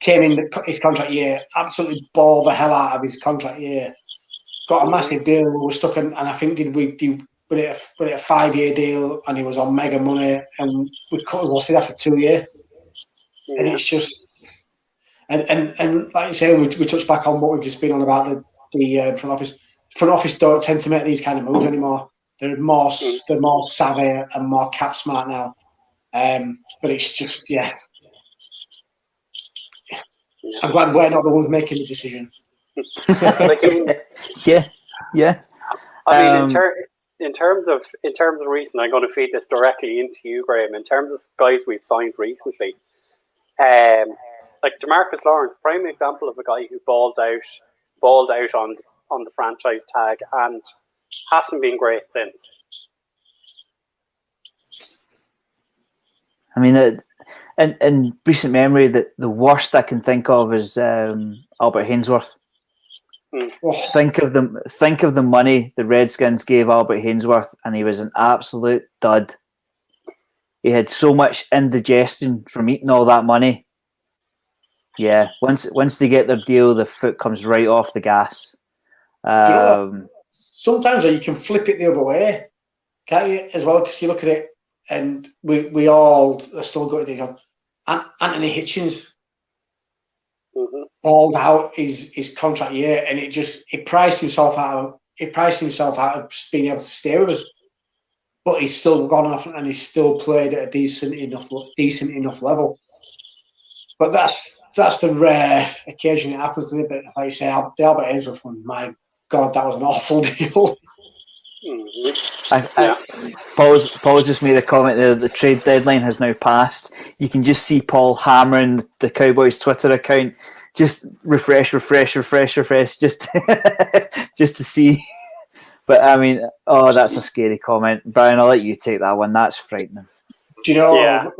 Came in his contract year, absolutely ball the hell out of his contract year. Got a massive deal. We were stuck in, and I think we put it a 5-year deal, and he was on mega money, and we cut his losses after 2 years. And it's just, and like you say, we touched back on what we've just been on about the front office. Front office don't tend to make these kind of moves anymore. They're more savvy and more cap smart now. But it's just I'm glad we're not the ones making the decision.
Yeah.
I mean, in terms of recent, I'm going to feed this directly into you, Graham. In terms of guys we've signed recently, like DeMarcus Lawrence, prime example of a guy who balled out on the franchise tag and hasn't been great since.
I mean, in recent memory, the worst I can think of is Albert Hainsworth. Think of the money the Redskins gave Albert Hainsworth, and he was an absolute dud. He had so much indigestion from eating all that money. Yeah, once they get their deal, the foot comes right off the gas.
Sometimes you can flip it the other way, can't you? As well, because you look at it and we all are still going to go. Anthony Hitchens balled out his contract year, and it priced himself out of being able to stay with us. But he's still gone off, and he's still played at a decent enough level. But that's the rare occasion it happens to me. But like I say, the Albert Ainsworth one, my God, that was an awful deal.
Paul's just made a comment there that the trade deadline has now passed. You can just see Paul hammering the Cowboys Twitter account. Just refresh, just to see. But I mean, that's a scary comment. Brian, I'll let you take that one. That's frightening.
Do you know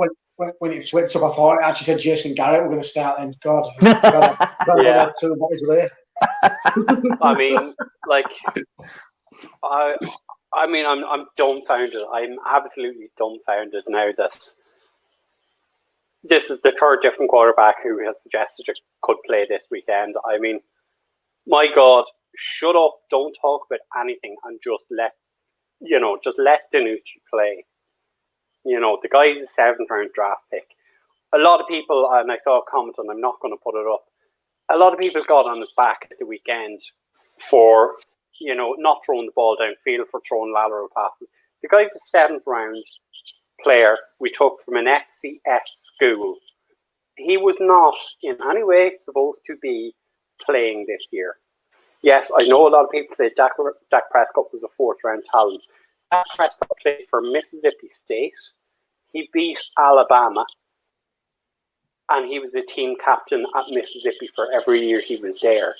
when it flipped up, I thought it actually said Jason Garrett were going to start then. God, yeah. Two boys there.
I mean, like, I'm dumbfounded. I'm absolutely dumbfounded now that this is the third different quarterback who has suggested it could play this weekend. I mean, my God, shut up, don't talk about anything, and just let Danucci play. You know, the guy's a 7th round draft pick. A lot of people, and I saw a comment, and I'm not going to put it up, a lot of people got on his back at the weekend for, not throwing the ball downfield, for throwing lateral passes. The guy's a 7th round player we took from an FCS school. He was not in any way supposed to be playing this year. Yes, I know a lot of people say Dak Prescott was a 4th round talent. Dak Prescott played for Mississippi State. He beat Alabama. And he was a team captain at Mississippi for every year he was there.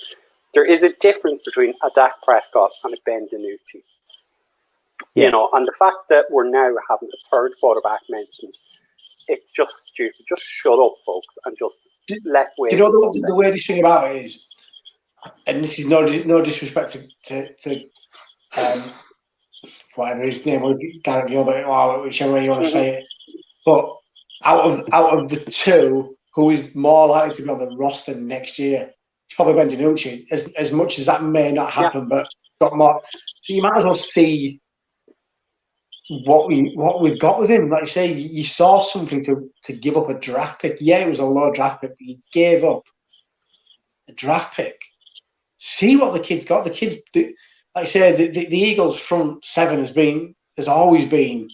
There is a difference between a Dak Prescott and a Ben DiNucci. Yeah. And the fact that we're now having a third quarterback mentioned, it's just stupid. Just shut up, folks, and just let's wait.
Do you know the weirdest thing about it is, and this is no disrespect to whatever his name was, Garrett Gilbert, or whichever way you want to say it, but out of the two, who is more likely to be on the roster next year? It's probably Ben DiNucci. As much as that may not happen, but got more. So you might as well see what we've got with him. Like you say, you saw something to give up a draft pick. Yeah, it was a low draft pick, but you gave up a draft pick. See what the kid's got. The kids, like I say, the Eagles' front seven has always been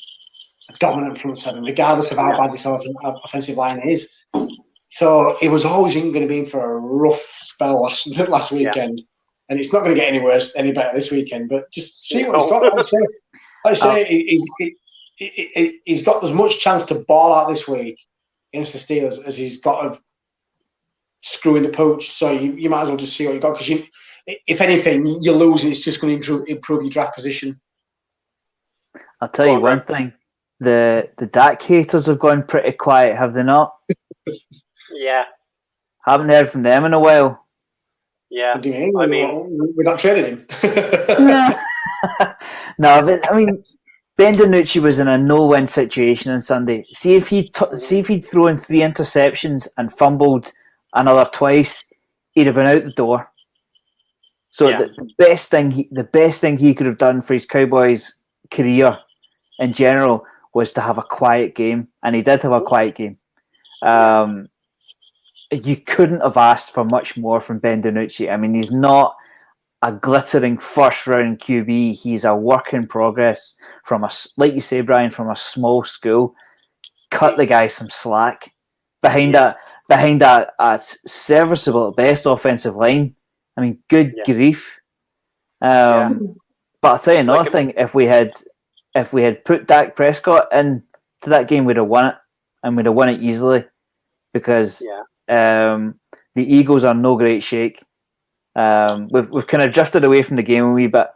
a dominant front seven, regardless of how bad this offensive line is. So it was always going to be in for a rough spell last weekend, and it's not going to get any better this weekend. But just see what he's got. Like I say, he's got as much chance to ball out this week against the Steelers as he's got of screwing the pooch. So you might as well just see what you got, because if anything, you're losing. It's just going to improve your draft position.
I'll tell you one thing: the Dak haters have gone pretty quiet, have they not?
Yeah.
Haven't heard from them in a while.
Yeah.
What do you mean? I mean, we're not trading him.
No, but I mean, Ben DiNucci was in a no-win situation on Sunday. See if he'd thrown 3 interceptions and fumbled another twice, he'd have been out the door. So the best thing he could have done for his Cowboys career in general was to have a quiet game, and he did have a quiet game. You couldn't have asked for much more from Ben DiNucci. I mean, he's not a glittering first-round QB. He's a work in progress from like you say, Brian, from a small school. Cut the guy some slack behind a serviceable at best offensive line. I mean, good grief. But I'll tell you another thing: if we had put Dak Prescott into that game, we'd have won it, and we'd have won it easily, because the Eagles are no great shake. We've kind of drifted away from the game a wee bit.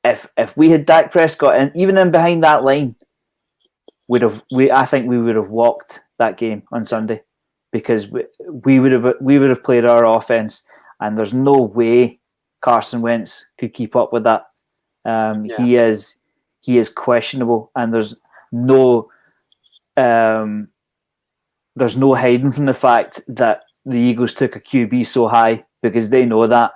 If we had Dak Prescott and even in behind that line, I think we would have walked that game on Sunday, because we would have played our offense, and there's no way Carson Wentz could keep up with that. He is questionable, and there's no hiding from the fact that the Eagles took a QB so high, because they know that.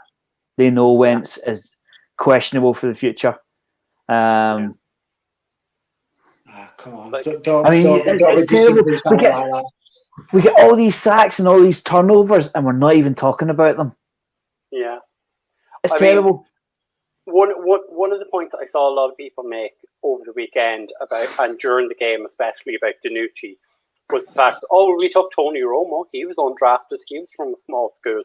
They know Wentz is questionable for the future.
come on.
Like,
Don't
I mean, it's terrible.
Like that.
We get all these sacks and all these turnovers, and we're not even talking about them.
Yeah.
It's terrible.
One of the points I saw a lot of people make over the weekend about, and during the game especially, about Danucci was the fact, we took Tony Romo. He was undrafted. He was from a small school.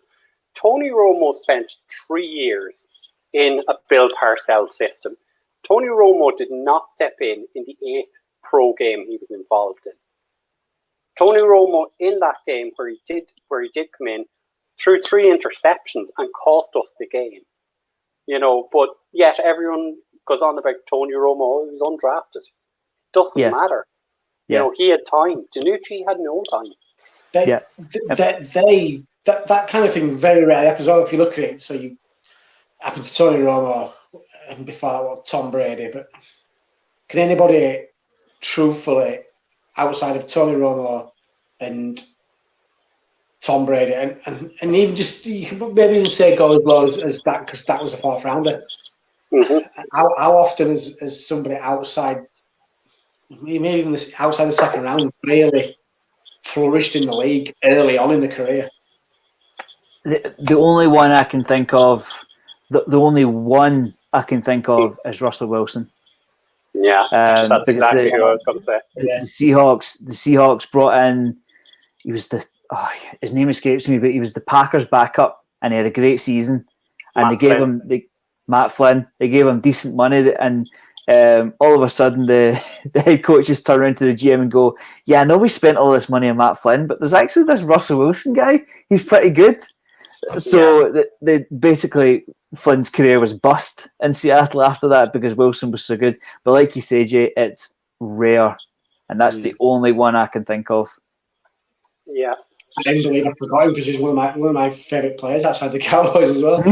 Tony Romo spent 3 years in a Bill Parcells system. Tony Romo did not step in the 8th pro game he was involved in. Tony Romo in that game where he did come in, threw 3 interceptions and cost us the game. You know, but yet everyone goes on about Tony Romo. He was undrafted. Doesn't matter. You know, he had time. Danucci had no time.
That kind of thing very rarely happens. Well, if you look at it, so you happened to Tony Romo and before Tom Brady, but can anybody truthfully, outside of Tony Romo and Tom Brady, and even just, you could maybe even say go as low as that, because that was a 4th rounder.
Mm-hmm.
How often has somebody outside, maybe even outside the 2nd round, really flourished in the league early on in the career?
The only one I can think of, the only one I can think of is Russell Wilson.
Yeah, that's exactly who I was going to say.
The Seahawks brought in. He was his name escapes me, but he was the Packers' backup, and he had a great season. And they gave him Matt Flynn. They gave him decent money, and all of a sudden the head coaches turn around to the GM and go, "Yeah, I know we spent all this money on Matt Flynn, but there's actually this Russell Wilson guy. He's pretty good." So they basically, Flynn's career was bust in Seattle after that because Wilson was so good. But like you say, Jay, it's rare, and that's the only one I can think of.
Yeah. I didn't believe I forgot him because he's one of my favourite players outside the Cowboys as well.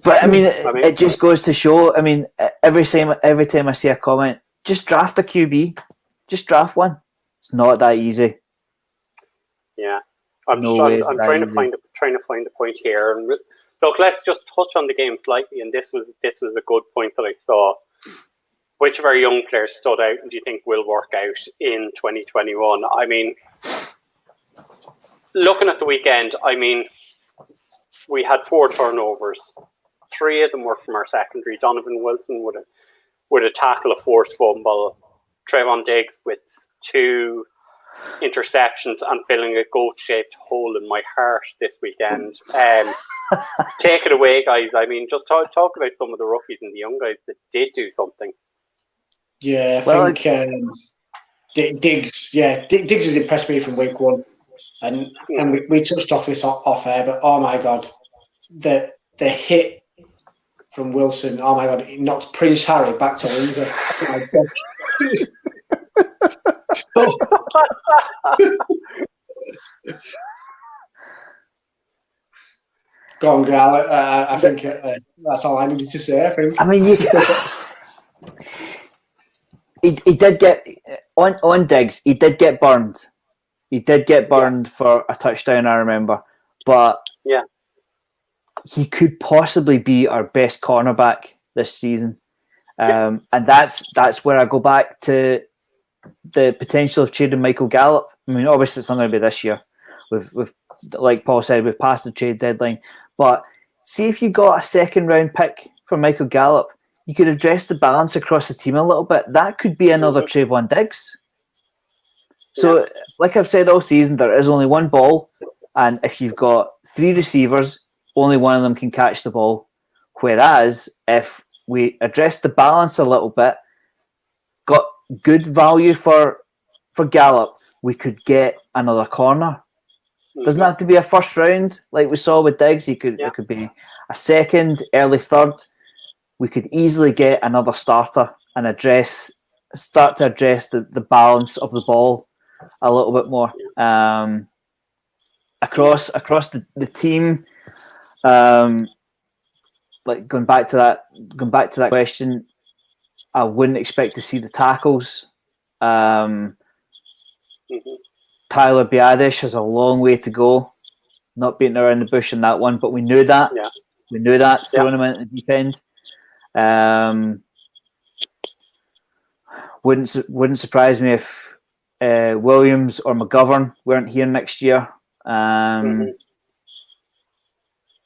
But I mean, it just goes to show. I mean, every time I see a comment, just draft a QB, just draft one. It's not that easy.
Yeah, I'm trying to find a point here. And look, let's just touch on the game slightly. And this was a good point that I saw. Which of our young players stood out and do you think will work out in 2021? I mean, looking at the weekend, I mean, we had 4 turnovers. 3 of them were from our secondary. Donovan Wilson with a tackle, a forced fumble. Trevon Diggs with 2 interceptions and filling a goat-shaped hole in my heart this weekend. Take it away, guys. I mean, just talk about some of the rookies and the young guys that did do something.
Yeah, I think Diggs. Yeah, Diggs has impressed me from week 1, and we touched off this off air. But oh my god, the hit from Wilson. Oh my god, he knocked Prince Harry back to Windsor. Oh Go on, Gral. I think that's all I needed to say. I think.
I mean, he did get on Diggs. He did get burned. He did get burned for a touchdown, I remember. But he could possibly be our best cornerback this season, and that's where I go back to the potential of trading Michael Gallup. I mean, obviously it's not going to be this year. We've like Paul said, we've passed the trade deadline. But see if you got a 2nd round pick for Michael Gallup, you could address the balance across the team a little bit. That could be another Trayvon Diggs. So, like I've said all season, there is only one ball, and if you've got 3 receivers, only one of them can catch the ball. Whereas, if we address the balance a little bit, got good value for Gallup, we could get another corner. Doesn't have to be a 1st round like we saw with Diggs. It could be a 2nd, early 3rd. We could easily get another starter and start to address the balance of the ball a little bit more across the team. Like going back to that question, I wouldn't expect to see the tackles. Tyler Biadasz has a long way to go. Not beating around the bush in that one, but we knew that. Yeah. We knew that, throwing him into the deep end. Wouldn't surprise me if Williams or McGovern weren't here next year.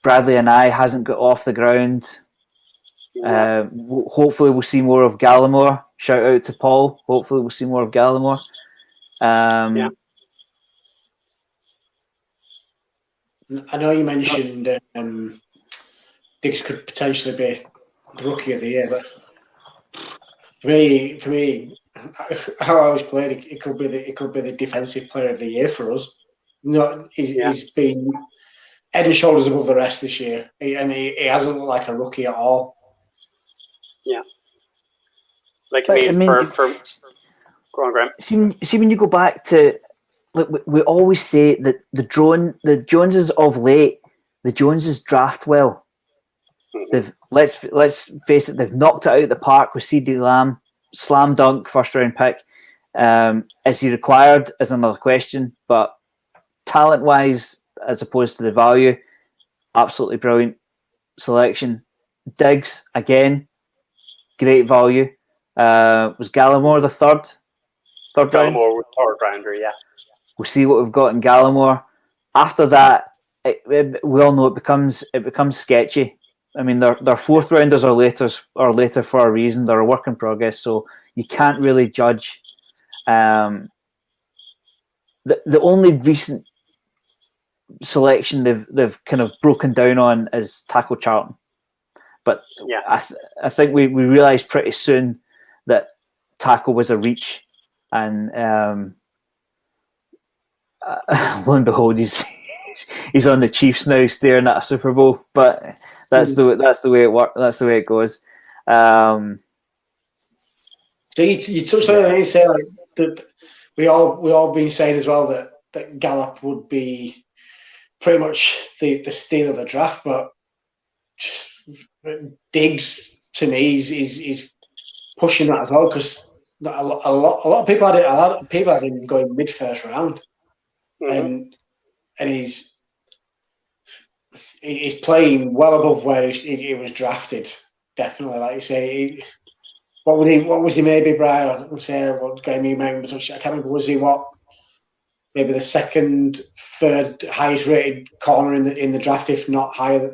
Bradley and I hasn't got off the ground. Hopefully we'll see more of Gallimore. Shout out to Paul. Hopefully we'll see more of Gallimore.
I know you mentioned Diggs could potentially be the rookie of the year, but for me, how I always played, it could be the defensive player of the year for us. He's been head and shoulders above the rest this year, and he hasn't looked like a rookie at all.
Yeah, like go on, Graham.
See, when you go back to, like, we always say that the Joneses of late, the Joneses draft well. Let's face it, they've knocked it out of the park with CeeDee Lamb, slam dunk first round pick. Is he required is another question, but talent wise, as opposed to the value, absolutely brilliant selection. Diggs again, great value. Was Gallimore the third round?
Gallimore was third rounder, yeah.
We'll see what we've got in Gallimore. After that, we all know it becomes sketchy. I mean, their fourth rounders are later for a reason. They're a work in progress, so you can't really judge. The only recent selection they've kind of broken down on is Taco Charlton, but I think we realised pretty soon that Taco was a reach, and lo and behold, he's on the Chiefs now, staring at a Super Bowl. But that's the way it works. That's the way it goes.
So you touched on it, and you say like that we all been saying as well that Gallup would be pretty much the steal of the draft, but Diggs to me is pushing that as well, because a lot of people had him going mid first round, and he's playing well above where he was drafted. Definitely, like you say. What was he maybe, Brian? I say what game he made. I can't remember. Was he maybe the second, third highest rated corner in the draft, if not higher,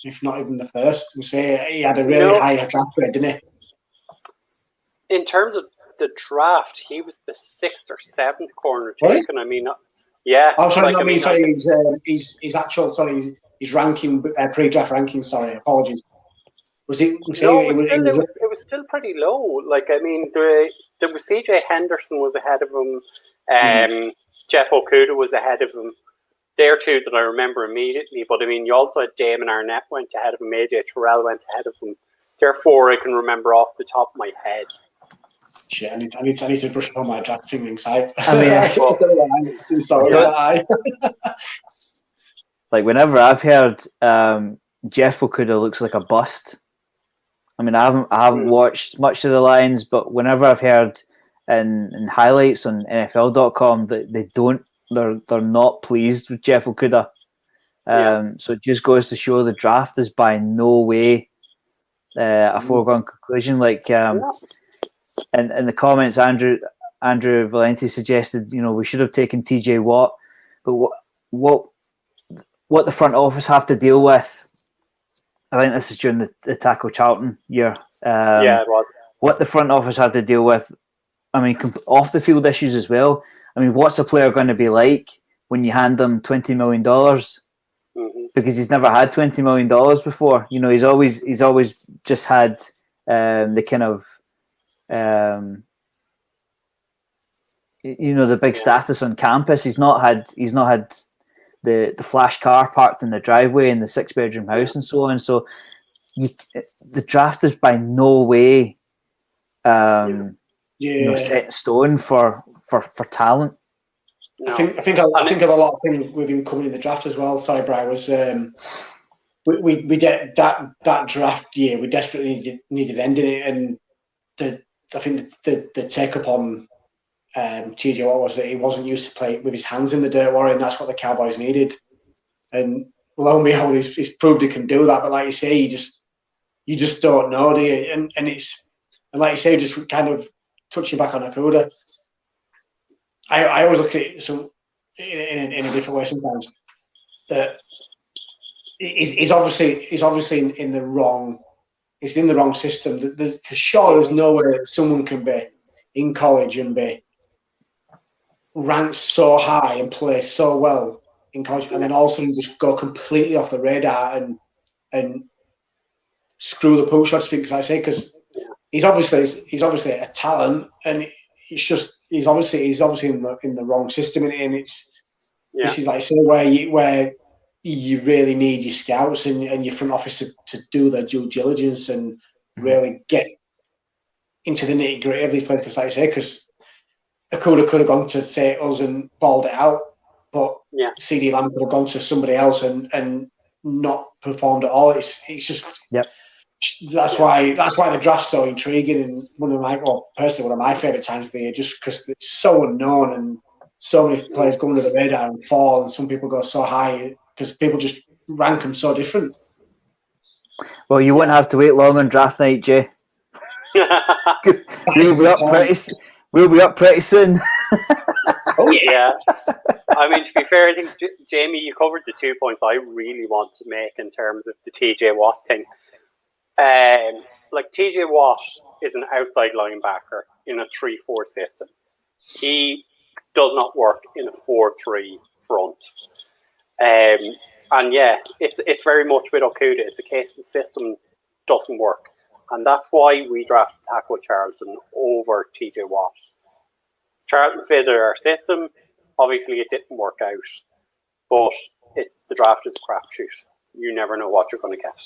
if not even the first? I say he had a really high draft grade, didn't he?
In terms of the draft, he was the 6th or 7th corner taken. I mean, yeah.
Oh, sorry, his ranking, pre-draft ranking. Sorry, apologies. Was it?
It was still pretty low. Like, I mean, there was CJ Henderson was ahead of him. Jeff Okuda was ahead of him. There are two that I remember immediately. But I mean, you also had Damon Arnett went ahead of him. AJ Terrell went ahead of him. There are four I can remember off the top of my head.
Shit, I need to brush up on my drafting links. I mean, sorry.
Like, whenever I've heard Jeff Okuda looks like a bust. I mean, I haven't watched much of the Lions, but whenever I've heard in highlights on NFL.com that they're not pleased with Jeff Okuda. So it just goes to show the draft is by no way a foregone conclusion. Like, in the comments, Andrew Valenti suggested, we should have taken TJ Watt, but what the front office have to deal with, I think this is during the Taco Charlton year.
It was.
What the front office had to deal with, I mean, off the field issues as well. I mean, what's a player going to be like when you hand him $20 million? Because he's never had $20 million before. He's always just had the kind of the big status on campus. He's not had the flash car parked in the driveway in the 6-bedroom house and so on. So the draft is by no way set in stone for talent.
No. I think a lot of things with him coming in the draft as well. Sorry, Brian, was we get that draft year. We desperately needed ending it, and I think the take up on TJ Watt was that he wasn't used to play with his hands in the dirt, and that's what the Cowboys needed. And lo and behold, he's proved he can do that. But like you say, you just don't know, do you? And like you say, just kind of touching back on Okuda, I always look at it in a different way sometimes. That he's obviously in the wrong. It's in the wrong system. Because sure, there's no way that someone can be in college and be ranked so high and play so well in college, and then all of a sudden just go completely off the radar and screw the pooch, so to speak, as I say, because he's obviously a talent, and it's just he's obviously in the wrong system, and this is like say where you really need your scouts and your front office to do their due diligence and really get into the nitty gritty of these players, because like I say, because Okuda could have gone to say us and balled it out, but CD Lamb could have gone to somebody else and not performed at all. It's just that's why the draft's so intriguing, and one of my favourite times of the year, just because it's so unknown and so many players go under the radar and fall, and some people go so high because people just rank them so different.
Well, you won't have to wait long on draft night, Jay. Because we'll be up pretty soon.
Oh yeah. I mean, to be fair, I think Jamie, you covered the 2 points I really want to make in terms of the TJ Watt thing. Like TJ Watt is an outside linebacker in a 3-4 system. He does not work in a 4-3 front. And yeah, it's very much with Okuda. It's a case the system doesn't work. And that's why we drafted Taco Charlton over TJ Watt. Charlton fitted our system. Obviously, it didn't work out. But the draft is a crapshoot. You never know what you're going to get.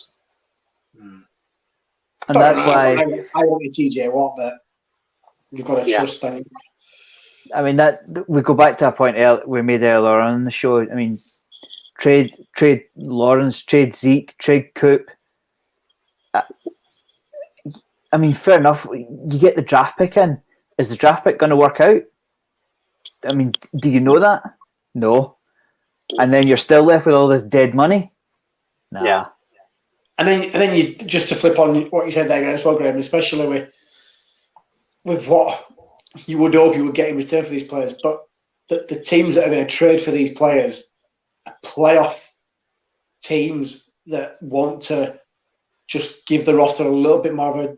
And that's why
I want a TJ Watt, but you've got to trust him.
I mean, that we go back to a point we made earlier on the show. I mean, trade Lawrence, trade Zeke, trade Coop. I mean, fair enough. You get the draft pick in. Is the draft pick going to work out? I mean, do you know that? No. And then you're still left with all this dead money? Nah.
Yeah.
And then you just to flip on what you said there as well, Graham, especially with what you would hope you would get in return for these players, but the teams that are going to trade for these players are playoff teams that want to just give the roster a little bit more of a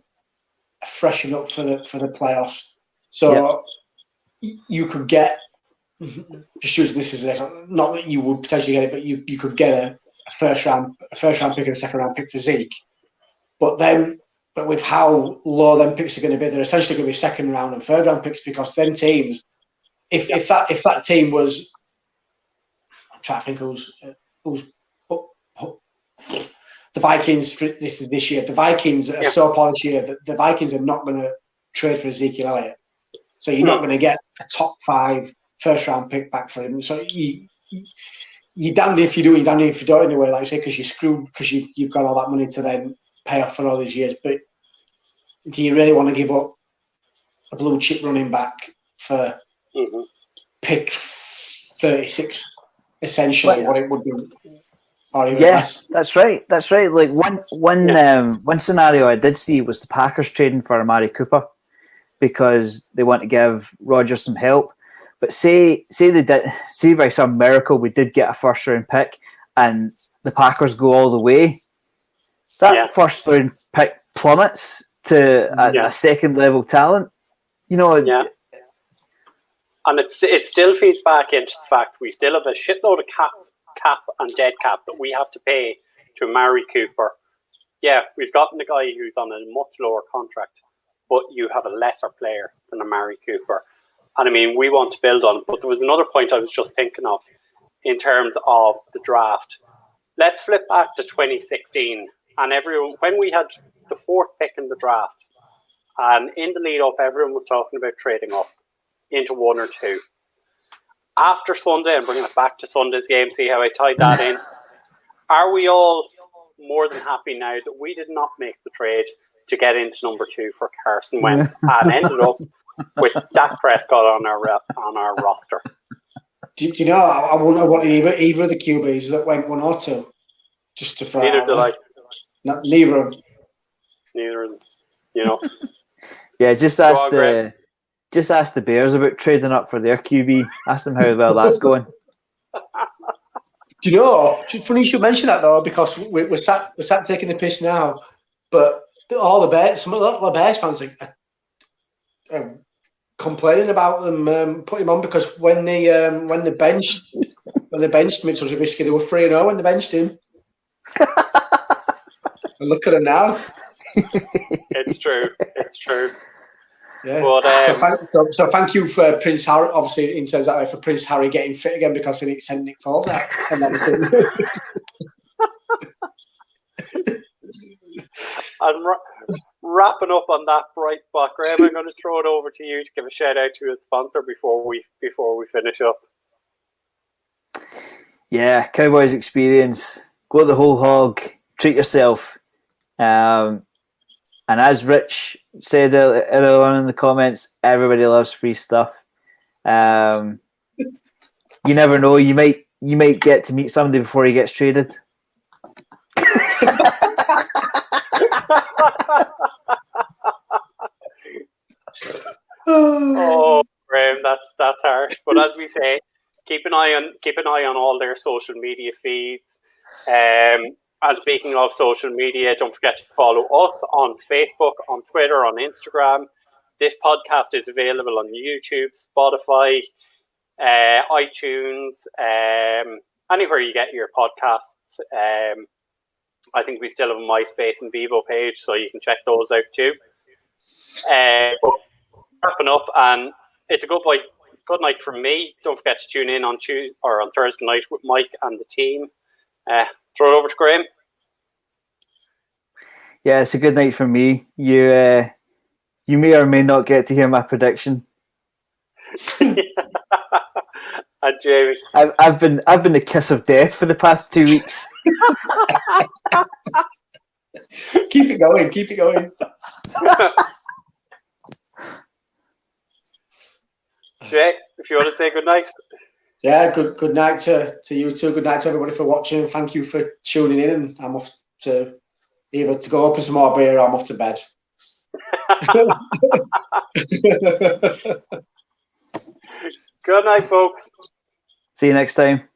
freshen up for the playoffs. So you could get, just using this as not that you would potentially get it, but you could get a first round pick and a second round pick for Zeke. But with how low them picks are going to be, they're essentially going to be second round and third round picks, because then teams, if that team was, I'm trying to think who's the Vikings. This year. The Vikings are so polished here that the Vikings are not going to trade for Ezekiel Elliott. So you're not going to get a top 5 first round pick back for him. So you're damned if you do, you're damned if you don't, anyway. Like I say, because you're screwed because you've got all that money to then pay off for all these years. But do you really want to give up a blue chip running back for pick 36, essentially, what it would be? Or even less?
That's right. Like one scenario I did see was the Packers trading for Amari Cooper because they want to give Rodgers some help. But say by some miracle we did get a first round pick and the Packers go all the way, that first round pick plummets to a second level talent. You know,
and it still feeds back into the fact we still have a shitload of cap and dead cap that we have to pay to Amari Cooper. Yeah, we've gotten the guy who's on a much lower contract, but you have a lesser player than Amari Cooper. And I mean, we want to build on. But there was another point I was just thinking of in terms of the draft. Let's flip back to 2016. And when we had the 4th pick in the draft, and in the lead up, everyone was talking about trading up into 1 or 2. After Sunday, and bringing it back to Sunday's game, see how I tied that in. Are we all more than happy now that we did not make the trade to get into number 2 for Carson Wentz and ended up with Dak Prescott on our roster?
Do you know? I wouldn't want either of the QBs that went 1 or 2. Just to
neither did I.
Neither of them.
Neither of them. You know.
Yeah, just ask just ask the Bears about trading up for their QB. Ask them how well that's going.
Do you know? Funny you should mention that though, because we're sat taking the piss now, but all the Bears, a lot of Bears fans are complaining about them putting him on because when they benched Mitchell Trubisky, they were 3-0 when they benched him. And look at him now.
It's true. It's true.
Yeah.
But,
so thank you for Prince Harry, obviously in terms of that, for Prince Harry getting fit again because he sent Nick Foles out. And
wrapping up on that bright spot, Graham, I'm going to throw it over to you to give a shout out to a sponsor before we finish up.
Yeah, Cowboys experience. Go the whole hog. Treat yourself. And as Rich said earlier on in the comments, everybody loves free stuff. You never know. You might get to meet somebody before he gets traded.
Oh, Graham, that's harsh. But as we say, keep an eye on all their social media feeds. And speaking of social media, don't forget to follow us on Facebook, on Twitter, on Instagram. This podcast is available on YouTube, Spotify, iTunes, anywhere you get your podcasts. I think we still have a MySpace and Bebo page, so you can check those out too. But wrapping up, and it's a good night from me. Don't forget to tune in on Tuesday or on Thursday night with Mike and the team. Throw it over to Graham.
Yeah, it's a good night for me. You may or may not get to hear my prediction.
And Jamie,
I've been the kiss of death for the past 2 weeks.
Keep it going.
Jay, if you want to say good night.
Yeah, good night to you two. Good night to everybody for watching. Thank you for tuning in. And I'm off to either to go up with some more beer or I'm off to bed.
Good night, folks.
See you next time.